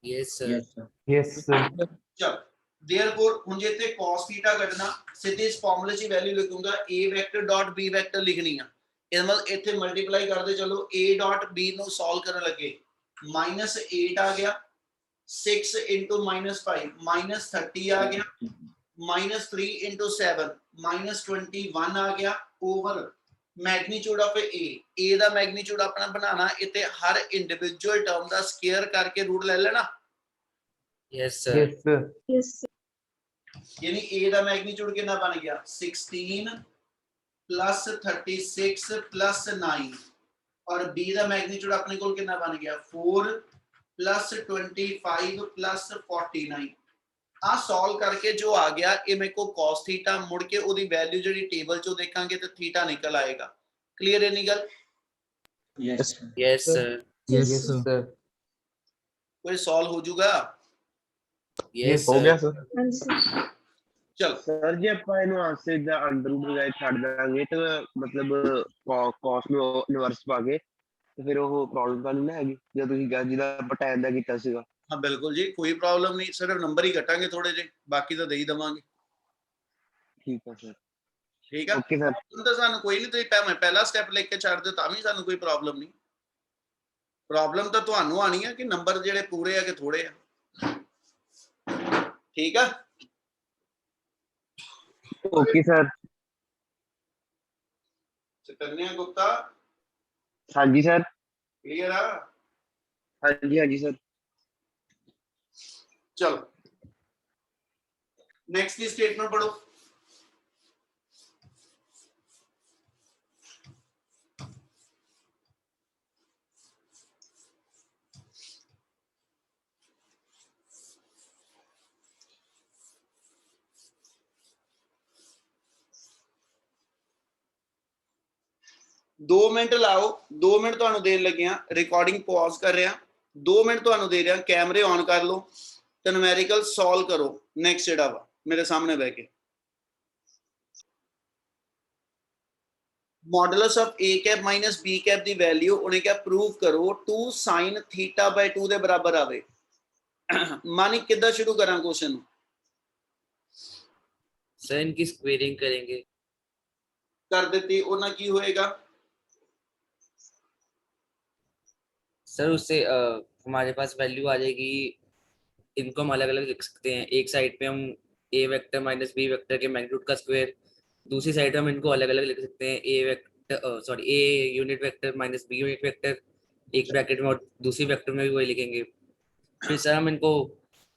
yes sir Yes, sir. Yes, sir. ਚਲ देयरफॉर ਹੁਣ ਜੇ ਤੇ cos θ ਕੱਢਣਾ ਸਿੱਧੇ ਇਸ ਫਾਰਮੂਲੇ 'ਚ ਵੈਲਿਊ ਲਿਖੂੰਗਾ a vector dot b vector ਲਿਖਣੀ ਆ ਇਹਦਾ ਮਤਲਬ ਇੱਥੇ ਮਲਟੀਪਲਾਈ ਕਰਦੇ ਚਲੋ a ਡਾਟ b ਨੂੰ ਸੋਲਵ ਕਰਨ ਲੱਗੇ -8 ਆ ਗਿਆ 6 into -5 -30 ਆ ਗਿਆ -3 into 7 -21 ਆ ਗਿਆ over magnitude of a the magnitude ਆਪਣਾ ਬਣਾਉਣਾ ਇੱਥੇ ਹਰ ਇੰਡੀਵਿਜੂਅਲ ਟਰਮ ਦਾ ਸਕੁਅਰ ਕਰਕੇ ਰੂਟ ਲੈ ਲੈਣਾ yes sir Yes, sir. Yes. यानी a ਦਾ ਮੈਗਨੀਟਿਊਡ ਕਿੰਨਾ ਬਣ ਗਿਆ 16 plus 36 plus 9 और b ਦਾ ਮੈਗਨੀਟਿਊਡ ਆਪਣੇ ਕੋਲ ਕਿੰਨਾ ਬਣ ਗਿਆ 4 plus 25 plus 49 ਆ ਸੋਲਵ ਕਰਕੇ ਜੋ ਆ ਗਿਆ ਇਹ ਮੇਰੇ ਕੋ cos θ ਮੁੜ ਕੇ ਉਹਦੀ ਵੈਲਿਊ ਜਿਹੜੀ ਟੇਬਲ ਚੋਂ ਦੇਖਾਂਗੇ ਤੇ θ ਨਿਕਲ ਆਏਗਾ ਕਲੀਅਰ ਹੈ ਨੀ ਗੱਲ Yes, sir. yes sir Yes, Yes, sir. sir. ਕੋਈ ਸੋਲਵ ਹੋ ਜਾਊਗਾ yes ਹੋ sir ਗਿਆ ਸਰ Answer. ਚਲ ਸਰ ਜੇ ਆਪਾਂ ਇਹਨੂੰ ਆਂਸਰ ਦਾ ਅੰਡਰ ਰੂਟ ਵਗੈਰਾ ਛੱਡ ਦਾਂਗੇ ਤੇ ਮਤਲਬ cos ਨੂੰ ਇਨਵਰਸ ਪਾ ਕੇ ਤੇ ਫਿਰ ਉਹ ਪ੍ਰੋਬਲਮ ਤਾਂ ਨਹੀਂ ਨਾ ਹੈਗੀ ਜੇ ਤੁਸੀਂ ਕਿਹਾ ਜਿਹਦਾ ਆਪਾਂ ਟਾਈਮ ਦਾ ਕੀਤਾ ਸੀਗਾ ਹਾਂ ਬਿਲਕੁਲ ਜੀ ਕੋਈ ਪ੍ਰੋਬਲਮ ਨਹੀਂ ਸਿਰਫ ਨੰਬਰ ਹੀ ਘਟਾਂਗੇ ਥੋੜੇ ਜਿਹੇ ਬਾਕੀ ਤਾਂ ਦੇ ਹੀ ਦਵਾਂਗੇ ਠੀਕ ਹੈ ਸਰ ਠੀਕ ਆ ਓਕੇ ਸਰ ਹੁਣ ਤਾਂ ਸਾਨੂੰ ਕੋਈ ਨਹੀਂ ਤੁਸੀਂ ਪਹਿਲਾ ਸਟੈਪ ਲੈ ਕੇ ਛੱਡ ਦਿਓ ਤਾਂ ਵੀ ਸਾਨੂੰ ਕੋਈ ਪ੍ਰੋਬਲਮ ਨਹੀਂ ਪ੍ਰੋਬਲਮ ਤਾਂ ਤੁਹਾਨੂੰ ਆਣੀ ਆ ਕਿ ਨੰਬਰ ਜਿਹੜੇ ਪੂਰੇ ਆ ਕਿ ਥੋੜੇ ਆ ਠੀਕ ਆ ਓਕੇ ਸਰ ਚਤਨਿਆ ਗੁਪਤਾ ਹਾਂਜੀ ਸਰ ਕਲੀਅਰ ਆ ਹਾਂਜੀ ਹਾਂਜੀ ਸਰ ਚਲੋ नेक्स्ट की स्टेटमेंट पढ़ो दो मिनट लाओ 2 मिनट ਤੁਹਾਨੂੰ ਦੇਣ ਲੱਗਿਆ ਰਿਕਾਰਡਿੰਗ ਪੌਜ਼ ਕਰ ਰਿਹਾ 2 ਮਿੰਟ ਤੁਹਾਨੂੰ ਦੇ ਰਿਹਾ ਕੈਮਰੇ ਔਨ ਕਰ ਲਓ ਤੇ ਨੂਮੈਰੀਕਲ ਸੋਲਵ ਕਰੋ ਨੈਕਸਟ ਜਿਹੜਾ ਵਾ ਮੇਰੇ ਸਾਹਮਣੇ ਬਹਿ ਕੇ modulus of a cap minus b cap ਦੀ ਵੈਲਿਊ ਉਹਨੇ ਕਿਹਾ ਪ੍ਰੂਵ ਕਰੋ 2 sin θ/2 ਦੇ ਬਰਾਬਰ ਆਵੇ ਮਾਨੀ ਕਿੱਦਾਂ ਸ਼ੁਰੂ ਕਰਾਂ ਕੁਐਸਚਨ ਨੂੰ सर इनकी स्क्वेयरिंग करेंगे कर देती ਉਹਨਾਂ ਕੀ ਹੋਏਗਾ सर उससे हमारे पास वैल्यू आ जाएगी इनको हम अलग अलग लिख सकते हैं एक साइड पे हम a vector minus b vector के मैग्नीट्यूड का स्क्वायर दूसरी साइड हम इनको अलग अलग लिख सकते हैं a vector sorry a unit vector minus b unit vector एक ब्रैकेट में और दूसरी वेक्टर में भी वही लिखेंगे फिर सर हम इनको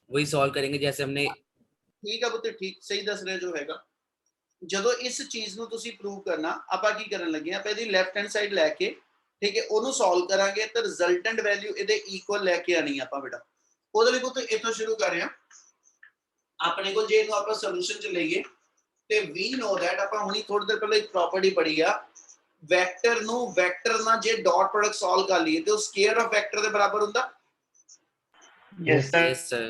वही सॉल्व करेंगे जैसे हमने ठीक है पुत्र ठीक सही दस रहे जो हैगा ਜਦੋਂ ਇਸ ਚੀਜ਼ ਨੂੰ ਤੁਸੀਂ ਪ੍ਰੂਵ ਕਰਨਾ ਆਪਾਂ ਕੀ ਕਰਨ ਲੱਗੇ ਆਪਾਂ ਇਹਦੀ ਲੈਫਟ ਹੈਂਡ ਸਾਈਡ ਲੈ ਕੇ ਠੀਕ ਹੈ ਉਹਨੂੰ ਸੋਲਵ ਕਰਾਂਗੇ ਤੇ ਰਿਜ਼ਲਟੈਂਟ ਵੈਲਿਊ ਇਹਦੇ ਇਕੁਅਲ ਲੈ ਕੇ ਆਣੀ ਆਪਾਂ ਬੇਟਾ ਉਹਦੇ ਲਈ ਪੁੱਤ ਇੱਥੋਂ ਸ਼ੁਰੂ ਕਰ ਰਹੇ ਹਾਂ ਆਪਣੇ ਕੋਲ ਜੇ ਇਹਨੂੰ ਆਪਾਂ ਸੋਲੂਸ਼ਨ ਚ ਲਈਏ ਤੇ ਵੀ ਨੋ ਦੈਟ ਆਪਾਂ ਹੁਣੀ ਥੋੜੀ ਦੇਰ ਪਹਿਲਾਂ ਇੱਕ ਪ੍ਰੋਪਰਟੀ ਪੜ੍ਹੀ ਆ ਵੈਕਟਰ ਨੂੰ ਵੈਕਟਰ ਨਾਲ ਜੇ ਡਾਟ ਪ੍ਰੋਡਕਟ ਸੋਲਵ ਕਰ ਲਈਏ ਤੇ ਉਹ ਸਕੁਅਰ ਆਫ ਵੈਕਟਰ ਦੇ ਬਰਾਬਰ ਹੁੰਦਾ ਯੈਸ yes sir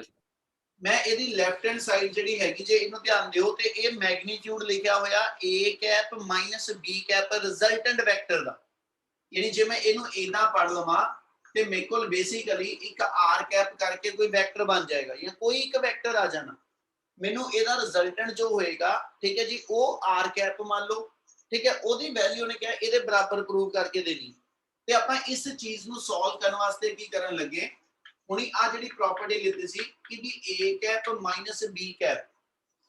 ਮੈਂ ਇਹਦੀ ਲੈਫਟ ਹੈਂਡ ਸਾਈਡ ਜਿਹੜੀ ਹੈਗੀ ਜੇ ਇਹਨੂੰ ਧਿਆਨ ਦਿਓ ਤੇ ਇਹ ਮੈਗਨੀਟਿਊਡ ਲਿਖਿਆ ਹੋਇਆ a cap minus b cap resultant vector ਦਾ ਯਾਨੀ ਜੇ ਮੈਂ ਇਹਨੂੰ ਇਦਾਂ ਪੜ ਲਵਾਂ ਤੇ ਮੇਰੇ ਕੋਲ ਬੇਸਿਕਲੀ ਇੱਕ r ਕੈਪ ਕਰਕੇ ਕੋਈ ਵੈਕਟਰ ਬਣ ਜਾਏਗਾ ਜਾਂ ਕੋਈ ਇੱਕ ਵੈਕਟਰ ਆ ਜਾਣਾ ਮੈਨੂੰ ਇਹਦਾ ਰਿਜ਼ਲਟੈਂਟ ਜੋ ਹੋਏਗਾ, ਠੀਕ ਹੈ ਜੀ, ਉਹ ਆਰ ਕੈਪ ਮੰਨ ਲਓ, ਠੀਕ ਹੈ, ਉਹਦੀ ਵੈਲਿਊ ਨੇ ਕਿਹਾ ਇਹਦੇ ਬਰਾਬਰ ਪ੍ਰੂਵ ਕਰਕੇ ਦੇਣੀ। ਤੇ ਆਪਾਂ ਇਸ ਚੀਜ਼ ਨੂੰ ਸੋਲਵ ਕਰਨ ਵਾਸਤੇ ਕੀ ਕਰਨ ਲੱਗੇ, ਹੁਣੀ ਆ ਜਿਹੜੀ ਪ੍ਰੋਪਰਟੀ ਲਿੱਤੀ ਸੀ ਕਿ ਵੀ a cap minus b cap,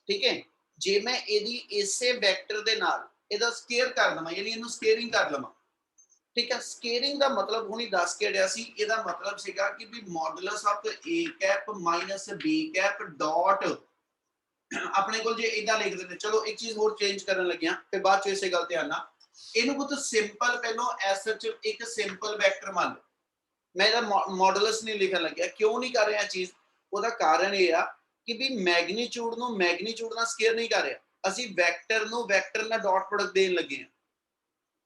ਠੀਕ ਹੈ, ਜੇ ਮੈਂ ਇਹਦੀ ਇਸੇ ਵੈਕਟਰ ਦੇ ਨਾਲ ਇਹਦਾ ਸਕੁਅਰ ਕਰ ਦਵਾਂ, ਯਾਨੀ ਇਹਨੂੰ ਸਕੁਅਰਿੰਗ ਕਰ ਲਵਾਂ, ਠੀਕ ਹੈ। ਸਕੁਅਰਿੰਗ ਦਾ ਮਤਲਬ ਹੁਣੀ ਦੱਸ ਕੇ ਹਟਿਆ ਸੀ, ਇਹਦਾ ਮਤਲਬ ਸੀਗਾ ਕਿ ਵੀ modulus of a cap minus b cap dot, ਆਪਣੇ ਕੋਲ ਜੇ ਇਦਾਂ ਲਿਖ ਦਿੰਦੇ, ਚਲੋ ਇੱਕ ਚੀਜ਼ ਹੋਰ ਚੇਂਜ ਕਰਨ ਲੱਗਿਆ ਫਿਰ ਬਾਅਦ ਚ ਇਸੇ ਗੱਲ ਧਿਆਨ ਨਾਲ, ਇਹਨੂੰ ਬਹੁਤ ਸਿੰਪਲ ਪਹਿਲਾਂ ਐਸ ਚ ਇੱਕ ਸਿੰਪਲ ਵੈਕਟਰ ਮੰਨ ਲਓ। ਮੈਂ ਇਹਦਾ ਮੋਡੂਲਸ ਨਹੀਂ ਲਿਖਣ ਲੱਗਿਆ, ਕਿਉਂ ਨਹੀਂ ਕਰ ਰਿਹਾ ਚੀਜ਼, ਉਹਦਾ ਕਾਰਨ ਇਹ ਆ ਕਿ ਵੀ ਮੈਗਨੀਚਿਊਡ ਨੂੰ ਮੈਗਨੀਚਿਊਡ ਨਾਲ ਸਕੁਅਰ ਨਹੀਂ ਕਰ ਰਿਹਾ, ਅਸੀਂ ਵੈਕਟਰ ਨੂੰ ਵੈਕਟਰ ਨਾਲ ਡਾਟ ਪ੍ਰੋਡਕਟ ਦੇਣ ਲੱਗੇ ਆ।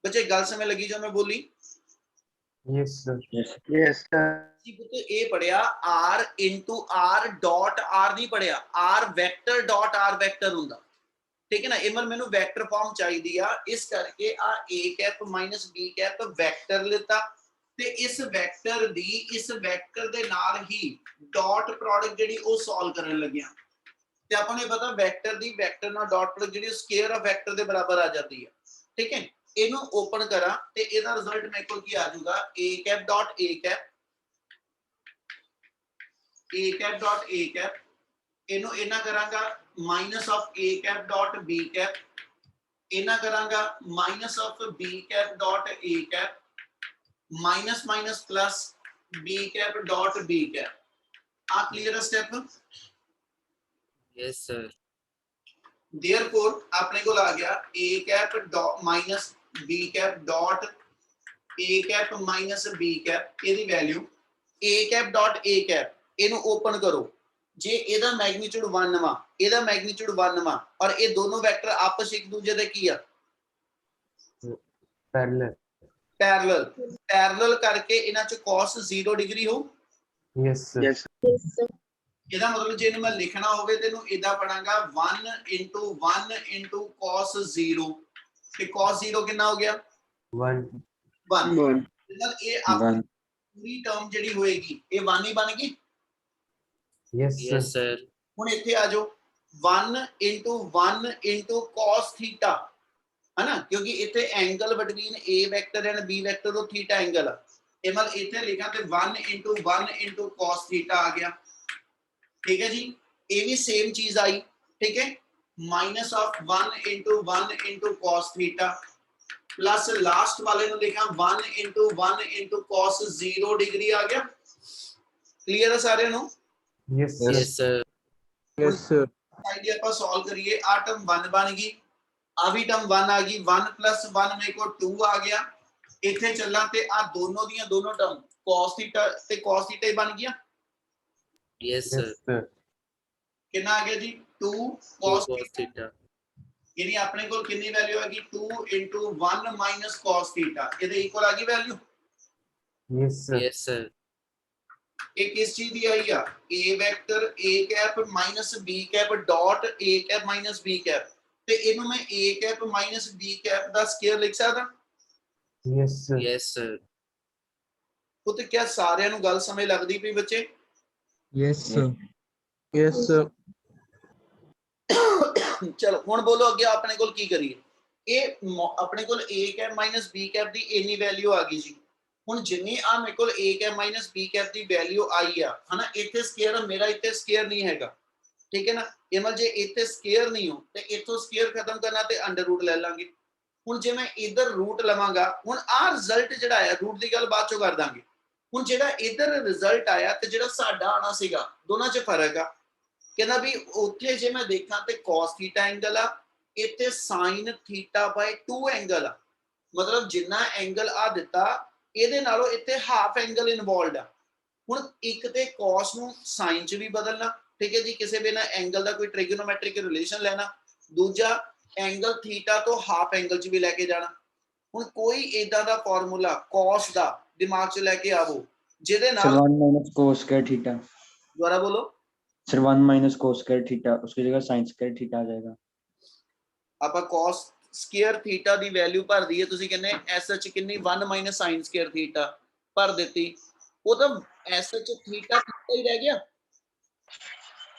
ਬੱਚੇ ਗੱਲ ਸਮਝ ਲੱਗੀ ਜੋ ਮੈਂ ਬੋਲੀ? Yes, sir. ਯੈਸ ਜੀ ਪੁੱਤ ਇਹ ਪੜਿਆ r into r dot r ਨਹੀਂ ਪੜਿਆ, r vector dot r vector ਹੁੰਦਾ, ਠੀਕ ਹੈ ਨਾ। ਇਹ ਮੈਨੂੰ ਵੈਕਟਰ ਫਾਰਮ ਚਾਹੀਦੀ ਆ, ਇਸ ਕਰਕੇ ਆ a cap minus b cap vector ਲਿੱਤਾ, ਤੇ ਇਸ ਵੈਕਟਰ ਦੀ ਇਸ ਵੈਕਟਰ ਦੇ ਨਾਲ ਹੀ ਡਾਟ ਪ੍ਰੋਡਕਟ ਜਿਹੜੀ ਉਹ ਸੋਲਵ ਕਰਨ ਲੱਗਿਆ। ਤੇ ਆਪਾਂ ਨੂੰ ਪਤਾ ਵੈਕਟਰ ਦੀ ਵੈਕਟਰ ਨਾਲ ਡਾਟ ਪ੍ਰੋਡਕਟ ਜਿਹੜੀ ਸਕੁਅਰ ਆਫ ਵੈਕਟਰ ਦੇ ਬਰਾਬਰ ਆ ਜਾਂਦੀ ਹੈ, ਠੀਕ ਹੈ। ਇਹਨੂੰ ਓਪਨ ਕਰਾਂ ਤੇ ਇਹਦਾ ਰਿਜ਼ਲਟ ਮੇਰੇ ਕੋਲ ਕੀ ਆ ਜਾਊਗਾ, a cap dot a cap, a cap dot a cap, ਇਹਨੂੰ ਇਹਨਾਂ ਕਰਾਂਗਾ minus of a cap dot b cap, ਇਹਨਾਂ ਕਰਾਂਗਾ minus of b cap dot a cap, minus minus plus b cap dot b cap. आ क्लियर है स्टेप? Yes sir. देयरफॉर अपने को आ गया a cap dot minus b cap dot a cap minus b cap, ਇਹਦੀ value a cap dot a cap, ਇਹਨੂੰ ਓਪਨ ਕਰੋ, ਜੇ ਇਹਦਾ ਮੈਗਨੀਟਿਊਡ 1 ਵਾ, ਇਹਦਾ ਮੈਗਨੀਟਿਊਡ 1 ਵਾ, ਔਰ ਇਹ ਦੋਨੋਂ ਵੈਕਟਰ ਆਪਸ ਇੱਕ ਦੂਜੇ ਦੇ ਕੀ ਆ, Parallel. ਪੈਰਲਲ, ਪੈਰਲਲ ਕਰਕੇ ਇਹਨਾਂ ਚ cos 0 ਡਿਗਰੀ ਹੋ। Yes, sir. ਯੈਸ ਇਹਦਾ ਮਤਲਬ ਜੇ ਇਹਨੂੰ ਮੈਂ ਲਿਖਣਾ ਹੋਵੇ ਤੇ ਇਹਨੂੰ ਇਦਾਂ ਪੜਾਂਗਾ 1 into 1 into cos 0, ਤੇ cos 0 ਕਿੰਨਾ ਹੋ ਗਿਆ, 1. 1। ਨਾਲ ਇਹ ਆਪਣੀ One. ਪੂਰੀ ਟਰਮ ਜਿਹੜੀ ਹੋਏਗੀ ਇਹ 1 ਹੀ ਬਣ ਗਈ। Yes, sir. Yes sir. ਹੁਣ ਇੱਥੇ ਆ ਜਾਓ 1 into 1 into cos थीटा, है ना, क्योंकि इतने angle between a vector and b vector तो थीटा एंगल है, ये मतलब इतने लिखा ते 1 into cos थीटा आ गया, ठीक है जी। ये भी सेम चीज आई, ठीक है, minus of 1 into cos theta plus last वाले ने लिखा 1 into cos 0 डिग्री आ गया। क्लियर है सारे no? Yes, sir. Yes sir. Yes sir idea पर सॉल्व करिए, आ टर्म 1 बन गई, आ भी टर्म 1 आ गई, 1 + 1 मेरे को 2 आ गया, इथे चलना ते आ दोनों दियां दोनों टर्म cos थीटा ते cos थीटा ही बन गया। Yes Yes, sir. sir. कितना आ गया जी 2 cos cos थीटा। यानी अपने को कितनी वैल्यू आ गई 2 into 1 - cos थीटा, ਇਹਦੇ ਇਕੁਅਲ आ गई value. Yes, sir. Yes sir. ਇਹ ਕਿਸ ਚੀਜ਼ ਦੀ ਆਈ ਆ, a vector a cap minus b cap dot a cap minus b cap, ਤੇ ਇਹਨੂੰ ਮੈਂ a cap minus b cap ਦਾ ਸਕੁਅਰ ਲਿਖ ਸਕਦਾ। Yes, sir. Yes sir. ਉਹ ਤੇ ਕਿਆ ਸਾਰਿਆਂ ਨੂੰ ਗੱਲ ਸਮਝ ਲੱਗਦੀ ਪਈ ਬੱਚੇ? Yes, sir. ਯੈਸ ਚਲੋ ਹੁਣ ਬੋਲੋ ਅੱਗੇ ਆਪਣੇ ਕੋਲ ਕੀ ਕਰੀਏ। ਇਹ ਆਪਣੇ ਕੋਲ a cap minus b cap ਦੀ ਇੰਨੀ ਵੈਲਿਊ ਆ ਗਈ ਜੀ। ਹੁਣ ਜਿੰਨੀ ਆ ਮੇਰੇ ਕੋਲ a cap minus b cap ਦੀ ਵੈਲਿਊ ਆਈ ਆ, ਹਨਾ, ਇੱਥੇ ਸਕੁਅਰ ਮੇਰਾ ਇੱਥੇ ਸਕੁਅਰ ਨਹੀਂ ਹੈਗਾ, ਠੀਕ ਹੈ ਨਾ। ਇਹ ਮਤਲਬ ਜੇ ਇੱਥੇ ਸਕੁਅਰ ਨਹੀਂ ਹੋ ਤੇ ਇੱਥੋਂ ਸਕੁਅਰ ਖਤਮ ਕਰਨਾ ਤੇ ਅੰਡਰ ਰੂਟ ਲੈ ਲਾਂਗੇ। ਹੁਣ ਜੇ ਮੈਂ ਇਧਰ ਰੂਟ ਲਵਾਂਗਾ, ਹੁਣ ਆ ਰਿਜ਼ਲਟ ਜਿਹੜਾ ਆਇਆ, ਰੂਟ ਦੀ ਗੱਲ ਬਾਅਦ ਚੋਂ ਕਰ ਦਾਂਗੇ। ਹੁਣ ਜਿਹੜਾ ਇਧਰ ਰਿਜ਼ਲਟ ਆਇਆ ਤੇ ਜਿਹੜਾ ਸਾਡਾ ਆਣਾ ਸੀਗਾ, ਦੋਨਾਂ 'ਚ ਫਰਕ ਆ। ਕਹਿੰਦਾ ਵੀ ਉੱਥੇ ਜੇ ਮੈਂ ਦੇਖਾਂ ਤੇ cos ਥੀਟਾ ਐਂਗਲ ਆ, ਇੱਥੇ sin ਥੀਟਾ ਬਾਈ 2 ਐਂਗਲ ਆ, ਮਤਲਬ ਜਿੰਨਾ ਐਂਗਲ ਆ ਦਿੱਤਾ ਇਹਦੇ ਨਾਲੋਂ ਇੱਥੇ ਹਾਫ ਐਂਗਲ ਇਨਵੋਲਡ ਆ। ਹੁਣ ਇੱਕ ਤੇ cos ਨੂੰ sin 'ਚ ਵੀ ਬਦਲਣਾ, ਠੀਕ ਹੈ ਜੀ, ਕਿਸੇ ਵੀ ਨਾ ਐਂਗਲ ਦਾ ਕੋਈ ਟ੍ਰਿਗੋਨੋਮੈਟ੍ਰਿਕ ਰਿਲੇਸ਼ਨ ਲੈਣਾ, ਦੂਜਾ ਐਂਗਲ ਥੀਟਾ ਤੋਂ ਹਾਫ ਐਂਗਲ 'ਚ ਵੀ ਲੈ ਕੇ ਜਾਣਾ। ਹੁਣ ਕੋਈ ਇਦਾਂ ਦਾ ਫਾਰਮੂਲਾ cos ਦਾ ਦਿਮਾਗ 'ਚ ਲੈ ਕੇ ਆਵੋ ਜਿਹਦੇ सर ਨਾਲ 1 - cos square थीटा। ਦੁਬਾਰਾ ਬੋਲੋ। सर 1 - cos square थीटा, उसकी जगह sin square थीटा आ जाएगा। ਆਪਾਂ cos ਸਕੁਅਰ ਥੀਟਾ ਦੀ ਵੈਲਿਊ ਭਰ ਦਈਏ, ਤੁਸੀਂ ਕਹਿੰਦੇ ਐਸ ਐਚ ਕਿੰਨੀ 1 - sin ਸਕੁਅਰ ਥੀਟਾ ਭਰ ਦਿੱਤੀ, ਉਹ ਤਾਂ ਐਸ ਐਚ ਥੀਟਾ ਥੀਟਾ ਹੀ ਰਹਿ ਗਿਆ।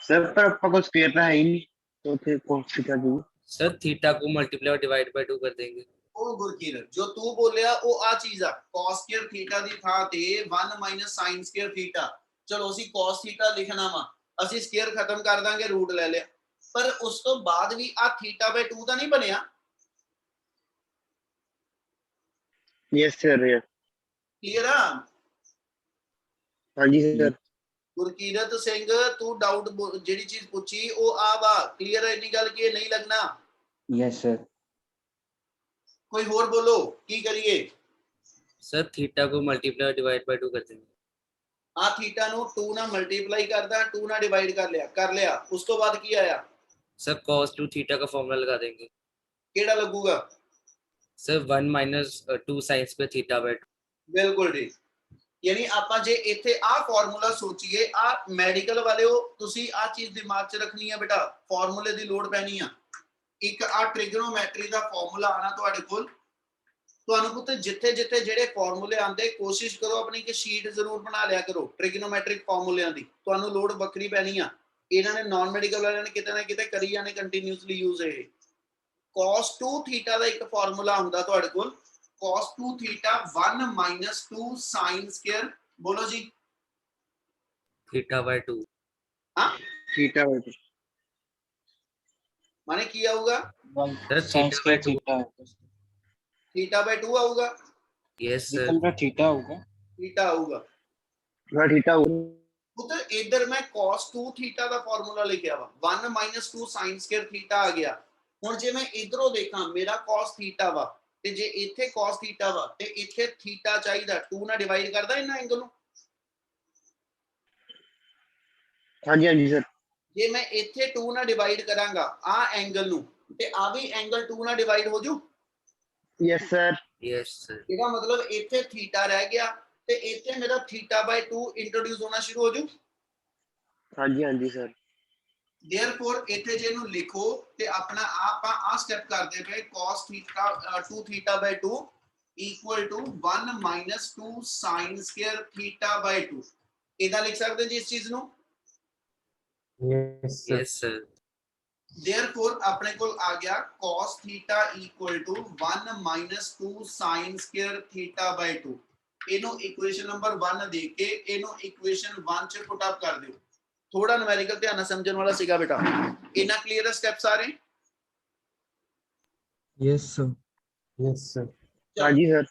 सर पर आपका कोई स्क्वायर तो है ही नहीं, तो फिर cos थीटा की सर थीटा को मल्टीप्लाई और डिवाइड बाय 2 कर देंगे। ਉਹ ਗੁਰਕੀਰਤ ਜੋ ਤੂੰ ਬੋਲਿਆ ਉਹ ਆ ਚੀਜ਼ ਆ cos ਸਕੁਅਰ ਥੀਟਾ ਦੀ ਥਾਂ ਤੇ 1 sin ਸਕੁਅਰ ਥੀਟਾ। ਚਲੋ ਅਸੀਂ cos ਥੀਟਾ ਲਿਖਣਾ ਵਾ, ਅਸੀਂ ਸਕੁਅਰ ਖਤਮ ਕਰ ਦਾਂਗੇ, ਰੂਟ ਲੈ ਲਿਆ, ਪਰ ਉਸ ਤੋਂ ਬਾਅਦ ਵੀ ਆ ਥੀਟਾ ਬਾਈ 2 ਤਾਂ ਨਹੀਂ ਬਣਿਆ। यस सर यस ਕਲੀਅਰ ਆ हाँ जी सर ਗੁਰਕੀਰਤ ਸਿੰਘ, ਤੂੰ ਡਾਊਟ ਜਿਹੜੀ ਚੀਜ਼ ਪੁੱਛੀ ਉਹ ਆ ਵਾ, ਕਲੀਅਰ ਹੈ ਇੰਨੀ ਗੱਲ ਕਿ ਇਹ ਨਹੀਂ ਲੱਗਣਾ। यस सर ਕੋਈ ਹੋਰ ਬੋਲੋ ਕੀ ਕਰੀਏ। सर थीटा को मल्टीप्लाई और डिवाइड बाय 2 कर देंगे। ਆ ਥੀਟਾ ਨੂੰ 2 ਨਾਲ ਮਲਟੀਪਲਾਈ ਕਰਦਾ, 2 ਨਾਲ ਡਿਵਾਈਡ ਕਰ ਲਿਆ, ਉਸ ਤੋਂ ਬਾਅਦ ਕੀ ਆਇਆ, सर cos 2 थीटा का फॉर्मूला लगा देंगे। ਕਿਹੜਾ ਲੱਗੂਗਾ। Sir 1 minus 2 sin square theta by 2। ਬਿਲਕੁਲ ਜੀ, ਯਾਨੀ ਆਪਾਂ ਜੇ ਇੱਥੇ ਆ ਫਾਰਮੂਲਾ ਸੋਚੀਏ, ਆ ਮੈਡੀਕਲ ਵਾਲਿਓ ਤੁਸੀਂ ਆ ਚੀਜ਼ ਦਿਮਾਗ 'ਚ ਰੱਖਣੀ ਆ ਬੇਟਾ, ਫਾਰਮੂਲੇ ਦੀ ਲੋੜ ਪੈਣੀ ਆ। ਇੱਕ ਆ ਟ੍ਰਿਗਨੋਮੈਟਰੀ ਦਾ ਫਾਰਮੂਲਾ ਆਣਾ ਤੁਹਾਡੇ ਕੋਲ, ਤੁਹਾਨੂੰ ਪੁੱਤ ਜਿੱਥੇ ਜਿੱਥੇ ਜਿਹੜੇ ਫਾਰਮੂਲੇ ਆਉਂਦੇ ਕੋਸ਼ਿਸ਼ ਕਰੋ ਆਪਣੀ ਇੱਕ ਸ਼ੀਟ ਜ਼ਰੂਰ ਬਣਾ ਲਿਆ ਕਰੋ ਟ੍ਰਿਗਨੋਮੈਟ੍ਰਿਕ ਫਾਰਮੂਲਿਆਂ ਦੀ, ਤੁਹਾਨੂੰ ਲੋੜ ਵੱਖਰੀ ਪੈਣੀ ਆ। ਇਹਨਾਂ ਨੇ ਨਾਨ ਮੈਡੀਕਲ ਵਾਲਿਆਂ ਨੇ ਕਿਤੇ ਨਾ ਕਿਤੇ ਕਰੀ ਜਾਣੇ ਕੰਟੀਨਿਊਸਲੀ ਯੂਜ਼। ਇਹ cos 2 ਥੀਟਾ ਦਾ ਇੱਕ ਫਾਰਮੂਲਾ ਹੁੰਦਾ ਤੁਹਾਡੇ ਕੋਲ, cos 2 ਥੀਟਾ 1 - 2 sin ਸਕੁਅਰ, ਬੋਲੋ ਜੀ थीटा बाय 2। हाँ थीटा बाय 2 माने की आऊगा, sir theta by 2। Theta by 2 आऊगा, यस सर थीटा होगा। थीटा आऊगा। हाँ थीटा पुत्र इधर मैं cos 2 थीटा ਦਾ ਫਾਰਮੂਲਾ ਲਿਖਿਆ ਵਾ, 1 - 2 sin ਸਕੁਅਰ ਥੀਟਾ ਆ ਗਿਆ। ਹੁਣ ਜੇ ਮੈਂ ਇਧਰੋਂ ਦੇਖਾਂ ਮੇਰਾ cos ਥੀਟਾ ਵਾ, ਤੇ ਜੇ ਇੱਥੇ cos ਥੀਟਾ ਵਾ ਤੇ ਇੱਥੇ ਥੀਟਾ ਚਾਹੀਦਾ, 2 ਨਾਲ ਡਿਵਾਈਡ ਕਰਦਾ ਇਹਨਾਂ ਐਂਗਲ ਨੂੰ। हाँ जी सर ਜੇ ਮੈਂ ਇੱਥੇ 2 ਨਾਲ ਡਿਵਾਈਡ ਕਰਾਂਗਾ ਆ ਐਂਗਲ ਨੂੰ, ਤੇ ਆ ਵੀ ਐਂਗਲ 2 ਨਾਲ ਡਿਵਾਈਡ ਹੋ ਜੂ। Yes sir yes sir. ਇਹਦਾ ਮਤਲਬ ਇੱਥੇ ਥੀਟਾ ਰਹਿ ਗਿਆ ਤੇ ਇੱਥੇ ਮੇਰਾ ਥੀਟਾ ਬਾਈ 2 ਇੰਟਰੋਡਿਊਸ ਹੋਣਾ ਸ਼ੁਰੂ ਹੋ ਜੂ। हाँ जी सर देयरफॉर ਇੱਥੇ ਜੇ ਇਹਨੂੰ ਲਿਖੋ ਤੇ ਆਪਣਾ ਆਪਾਂ ਆ ਸਟੈਪ ਕਰਦੇ ਪਏ cos theta 2 theta by 2 equal to 1 - 2 sin square theta by 2। ਇਹਦਾ ਲਿਖ ਸਕਦੇ ਜੀ ਇਸ ਚੀਜ਼ ਨੂੰ। Yes, sir. Yes sir. Therefore ਆਪਣੇ ਕੋਲ ਆ ਗਿਆ cos theta equal to 1 - 2 sin square theta by 2। ਇਹਨੂੰ ਇਕੁਏਸ਼ਨ ਨੰਬਰ 1 ਦੇ ਕੇ ਇਹਨੂੰ ਇਕੁਏਸ਼ਨ 1 ਚ ਪੁੱਟ ਅਪ ਕਰ ਦਿਓ। ਥੋੜਾ ਨੂਮੈਰਿਕਲ ਧਿਆਨ ਨਾਲ ਸਮਝਣ ਵਾਲਾ ਸੀਗਾ ਬੇਟਾ। ਇਹਨਾਂ ਕਲੀਅਰ ਹੈ ਸਟੈਪ ਸਾਰੇ। Yes, sir. Yes, sir. हाँ जी सर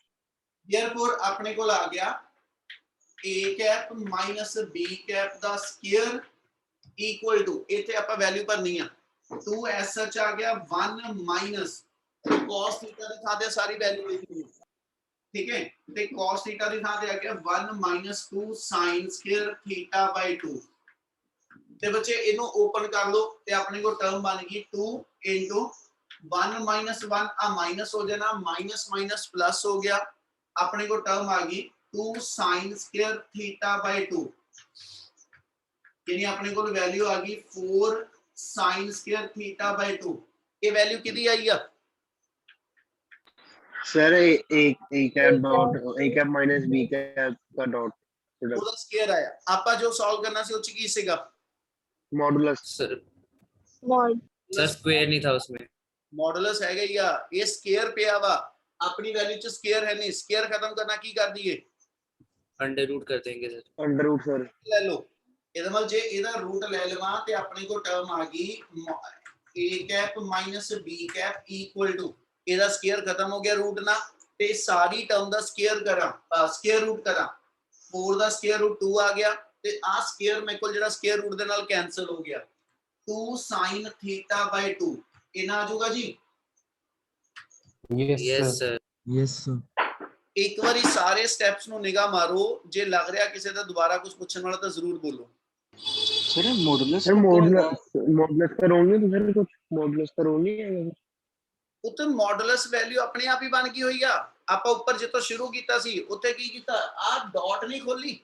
देयरफॉर ਆਪਣੇ ਕੋਲ ਆ ਗਿਆ a cap minus b cap ਦਾ ਸਕੁਅਰ ਇਕੁਅਲ ਟੂ, ਇੱਥੇ ਆਪਾਂ ਵੈਲਿਊ ਭਰਨੀ ਆ 2 ਐਸ ਸੱਚ ਆ ਗਿਆ 1 ਮਾਈਨਸ cos ਥੀਟਾ ਦੀ ਥਾਂ ਤੇ ਸਾਰੀ ਵੈਲਿਊ ਲਿਖਣੀ ਹੈ, ਠੀਕ ਹੈ, ਤੇ cos ਥੀਟਾ ਦੀ ਥਾਂ ਤੇ ਆ ਗਿਆ 1 - 2 sin ਸਕੁਅਰ ਥੀਟਾ ਬਾਈ 2। ਤੇ ਬੱਚੇ ਇਹਨੂੰ ਓਪਨ ਕਰ ਲਓ ਤੇ ਆਪਣੇ ਕੋਲ ਟਰਮ ਬਣ ਗਈ 2 into 1 - 1 ਆ ਮਾਈਨਸ ਹੋ ਜਾਣਾ, ਮਾਈਨਸ ਮਾਈਨਸ ਪਲੱਸ ਹੋ ਗਿਆ, ਆਪਣੇ ਕੋਲ ਟਰਮ ਆ ਗਈ 2 sin ਸਕੁਅਰ ਥੀਟਾ ਬਾਈ 2। यानी अपने को वैल्यू आ गई 4 sin स्क्वायर थीटा बाय 2। ये वैल्यू कितनी आई है sir A cap dot A cap minus B cap का डॉट पूरा स्क्वायर आया। आपा जो सॉल्व करना से उच्च की सेगा modulus sir mod sir square नहीं था उसमें। मॉडुलस है गई या ये स्क्वायर पे आवा, अपनी वैल्यू च स्क्वायर है नहीं, स्क्वायर खत्म करना की कर दिए अंडर रूट कर देंगे सर। अंडर रूट सर ले लो। ਇਹਦਾ ਮਤਲਬ ਜੇ ਇਹਦਾ ਰੂਟ ਲੈ ਲਵਾਂ ਤੇ ਆਪਣੇ ਕੋਲ ਟਰਮ ਆ ਗਈ a cap minus b cap equal to, ਇਹਦਾ ਸਕੁਅਰ ਖਤਮ ਹੋ ਗਿਆ ਰੂਟ ਨਾਲ, ਤੇ ਸਾਰੀ ਟਰਮ ਦਾ ਸਕੁਅਰ ਕਰਾਂ ਸਕੁਅਰ ਰੂਟ ਕਰਾਂ, 4 ਦਾ ਸਕੁਅਰ ਰੂਟ 2 ਆ ਗਿਆ, ਤੇ ਆ ਸਕੁਅਰ ਮੇਰੇ ਕੋਲ ਜਿਹੜਾ ਸਕੁਅਰ ਰੂਟ ਦੇ ਨਾਲ ਕੈਨਸਲ ਹੋ ਗਿਆ, 2 sin ਥੀਟਾ ਬਾਈ 2 ਇਹਨਾਂ ਆ ਜਾਊਗਾ ਜੀ। Yes, yes sir. Sir. Yes, sir. ਇੱਕ ਵਾਰੀ ਸਾਰੇ ਸਟੈਪਸ ਨੂੰ ਨਿਗਾਹ ਮਾਰੋ, ਜੇ ਲੱਗ ਰਿਹਾ ਕਿਸੇ ਦਾ ਦੁਬਾਰਾ ਕੁਝ ਪੁੱਛਣ ਵਾਲਾ ਤਾਂ ਜ਼ਰੂਰ ਬੋਲੋ। Sir, modulus सर का क्या होगा? मॉडुलस करोगे तो सर कुछ मॉडुलस करोगे ਉੱਤੇ ਮੋਡੂਲਸ ਵੈਲਿਊ ਆਪਣੇ ਆਪ ਹੀ ਬਣ ਗਈ ਹੋਈ ਆ। ਆਪਾਂ ਉੱਪਰ ਜਿੱਥੋਂ ਸ਼ੁਰੂ ਕੀਤਾ ਸੀ ਉੱਥੇ ਕੀ ਕੀਤਾ, ਆ ਡਾਟ ਨਹੀਂ ਖੋਲੀ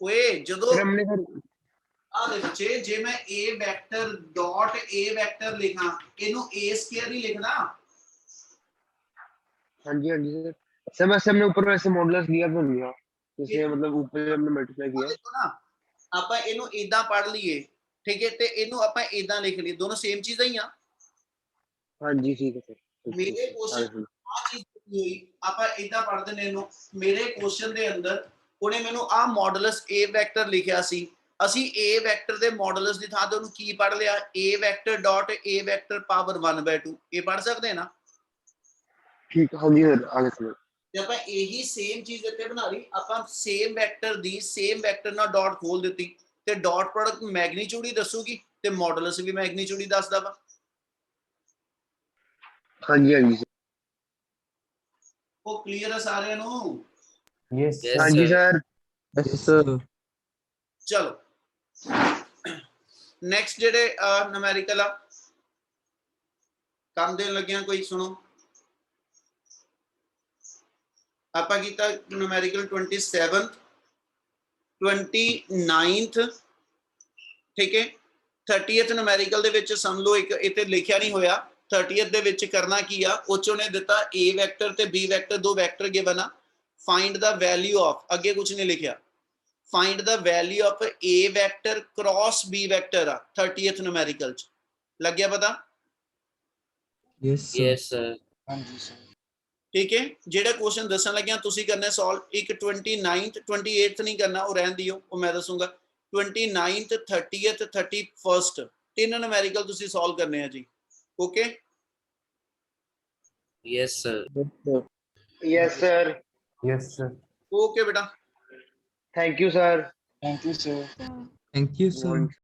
ਓਏ, ਜਦੋਂ सर हमने सर ਆ ਦੇ ਬੱਚੇ ਜੇ ਮੈਂ a vector dot a vector ਲਿਖਾਂ ਇਹਨੂੰ a ਸਕੁਅਰ ਹੀ ਲਿਖਣਾ। हाँ जी सर सर वैसे हमने ऊपर वैसे मॉडुलस लिया तो लिया जैसे मतलब ऊपर से हमने मल्टीप्लाई किया ਦੇਖੋ ਨਾ ਆਪਾਂ ਇਹਨੂੰ ਇਦਾਂ ਪੜ ਲਈਏ ਠੀਕ ਹੈ ਤੇ ਇਹਨੂੰ ਆਪਾਂ ਇਦਾਂ ਲਿਖ ਲਈਏ ਦੋਨੋਂ ਸੇਮ ਚੀਜ਼ਾਂ ਹੀ ਆ हाँ जी ठीक है सर ਮੇਰੇ ਕੁਐਸਚਨ ਆ ਚੀਜ਼ ਦਿੱਤੀ ਹੋਈ ਆਪਾਂ ਇਦਾਂ ਪੜ ਦਿੰਦੇ ਇਹਨੂੰ ਮੇਰੇ ਕੁਐਸਚਨ ਦੇ ਅੰਦਰ ਉਹਨੇ ਮੈਨੂੰ ਆ ਮੋਡੂਲਸ a ਵੈਕਟਰ ਲਿਖਿਆ ਸੀ ਅਸੀਂ a ਵੈਕਟਰ ਦੇ ਮੋਡੂਲਸ ਦੀ ਥਾਂ ਤੇ ਉਹਨੂੰ ਕੀ ਪੜ ਲਿਆ a vector dot a vector power 1/2 ਇਹ ਪੜ ਸਕਦੇ ਨਾ ठीक हाँ जी सर आगे समझ ਤੇ ਆਪਾਂ ਇਹੀ ਸੇਮ ਚੀਜ਼ ਇੱਥੇ ਬਣਾ ਲਈ ਆਪਾਂ ਸੇਮ ਵੈਕਟਰ ਦੀ ਸੇਮ ਵੈਕਟਰ ਨਾਲ ਡਾਟ ਖੋਲ ਦਿੱਤੀ ਤੇ ਡਾਟ ਪ੍ਰੋਡਕਟ ਮੈਗਨੀਟਿਊਡ ਹੀ ਦੱਸੂਗੀ ਤੇ ਮੋਡੂਲਸ ਵੀ ਮੈਗਨੀਟਿਊਡ ਹੀ ਦੱਸਦਾ ਵਾ हाँ जी सर ਉਹ ਕਲੀਅਰ ਹੈ ਸਾਰਿਆਂ ਨੂੰ Yes, Yes, हाँ जी sir. Sir Yes, sir. ਚਲੋ ਨੈਕਸਟ ਜਿਹੜੇ ਨੂਮੈਰੀਕਲ ਆ ਕੰਮ ਦੇਣ ਲੱਗਿਆ ਕੋਈ ਸੁਣੋ ਆਪਾਂ ਕੀਤਾ ਨੂਮੈਰੀਕਲ 27th 29th ਠੀਕ ਹੈ 30th ਨੂਮੈਰੀਕਲ ਦੇ ਵਿੱਚ ਸਮਝ ਲਓ ਇੱਕ ਇੱਥੇ ਲਿਖਿਆ ਨਹੀਂ ਹੋਇਆ 30th ਦੇ ਵਿੱਚ ਕਰਨਾ ਕੀ ਆ ਉਹ 'ਚ ਉਹਨੇ ਦਿੱਤਾ a ਵੈਕਟਰ ਤੇ b ਵੈਕਟਰ ਦੋ ਵੈਕਟਰ ਗਿਵਨ ਆ ਫਾਈਂਡ ਦਾ ਵੈਲਿਊ ਆਫ ਅੱਗੇ ਕੁਝ ਨਹੀਂ ਲਿਖਿਆ find the value of a vector cross b vector ਆ 30th ਨੂਮੈਰੀਕਲ 'ਚ ਲੱਗਿਆ ਪਤਾ Yes, sir. Yes, sir. ਠੀਕ ਹੈ ਜਿਹੜਾ ਕੁਐਸਚਨ ਦੱਸਣ ਲੱਗਿਆ ਤੁਸੀਂ ਕਰਨਾ ਸੋਲਵ ਇੱਕ 29th 28th ਨਹੀਂ ਕਰਨਾ ਉਹ ਰਹਿਣ ਦਿਓ ਉਹ ਮੈਂ ਦੱਸੂਗਾ 29th 30th 31st ਤਿੰਨ ਨੂਮੈਰੀਕਲ ਤੁਸੀਂ ਸੋਲਵ ਕਰਨੇ ਆ ਜੀ okay Yes, sir. Yes sir yes, sir. Okay ਬੇਟਾ thank you sir Thank you, sir.